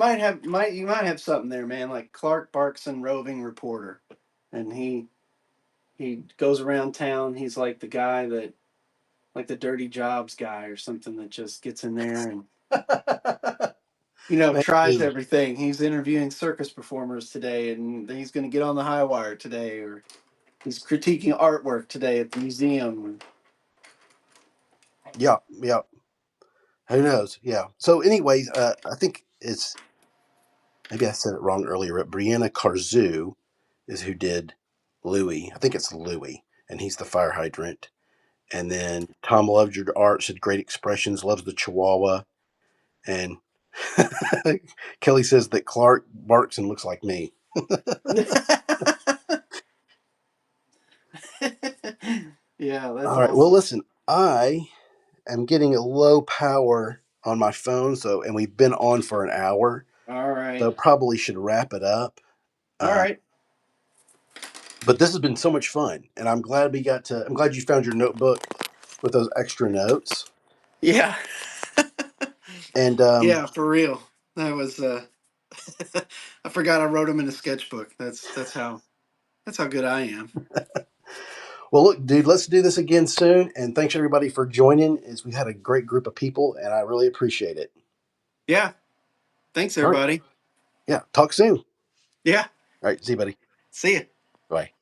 have something there, man. Like Clark Barkson, roving reporter, and he goes around town. He's like the guy that like the dirty jobs guy or something that just gets in there and tries maybe everything. He's interviewing circus performers today, and he's going to get on the high wire today, or he's critiquing artwork today at the museum. yeah, yeah. Who knows? Yeah. So, anyways, I think it's maybe I said it wrong earlier, but Brianna Carzou is who did Louis. I think it's Louis, and he's the fire hydrant. And then Tom loves your art, said great expressions, loves the Chihuahua. And Kelly says that Clark barks and looks like me. Yeah, that's All right. Well, awesome. listen, I am getting a low power on my phone, so and we've been on for an hour, All so right. probably should wrap it up. All Uh, right. but this has been so much fun, and I'm glad we got to. I'm glad you found your notebook with those extra notes. Yeah. And Yeah, for real. That was I forgot I wrote them in a sketchbook. That's how good I am. well, look, dude, let's do this again soon. And thanks everybody for joining. As we had a great group of people, and I really appreciate it. Yeah. Thanks All right, everybody. yeah, talk soon. Yeah. All right, see you, buddy. See ya. Bye.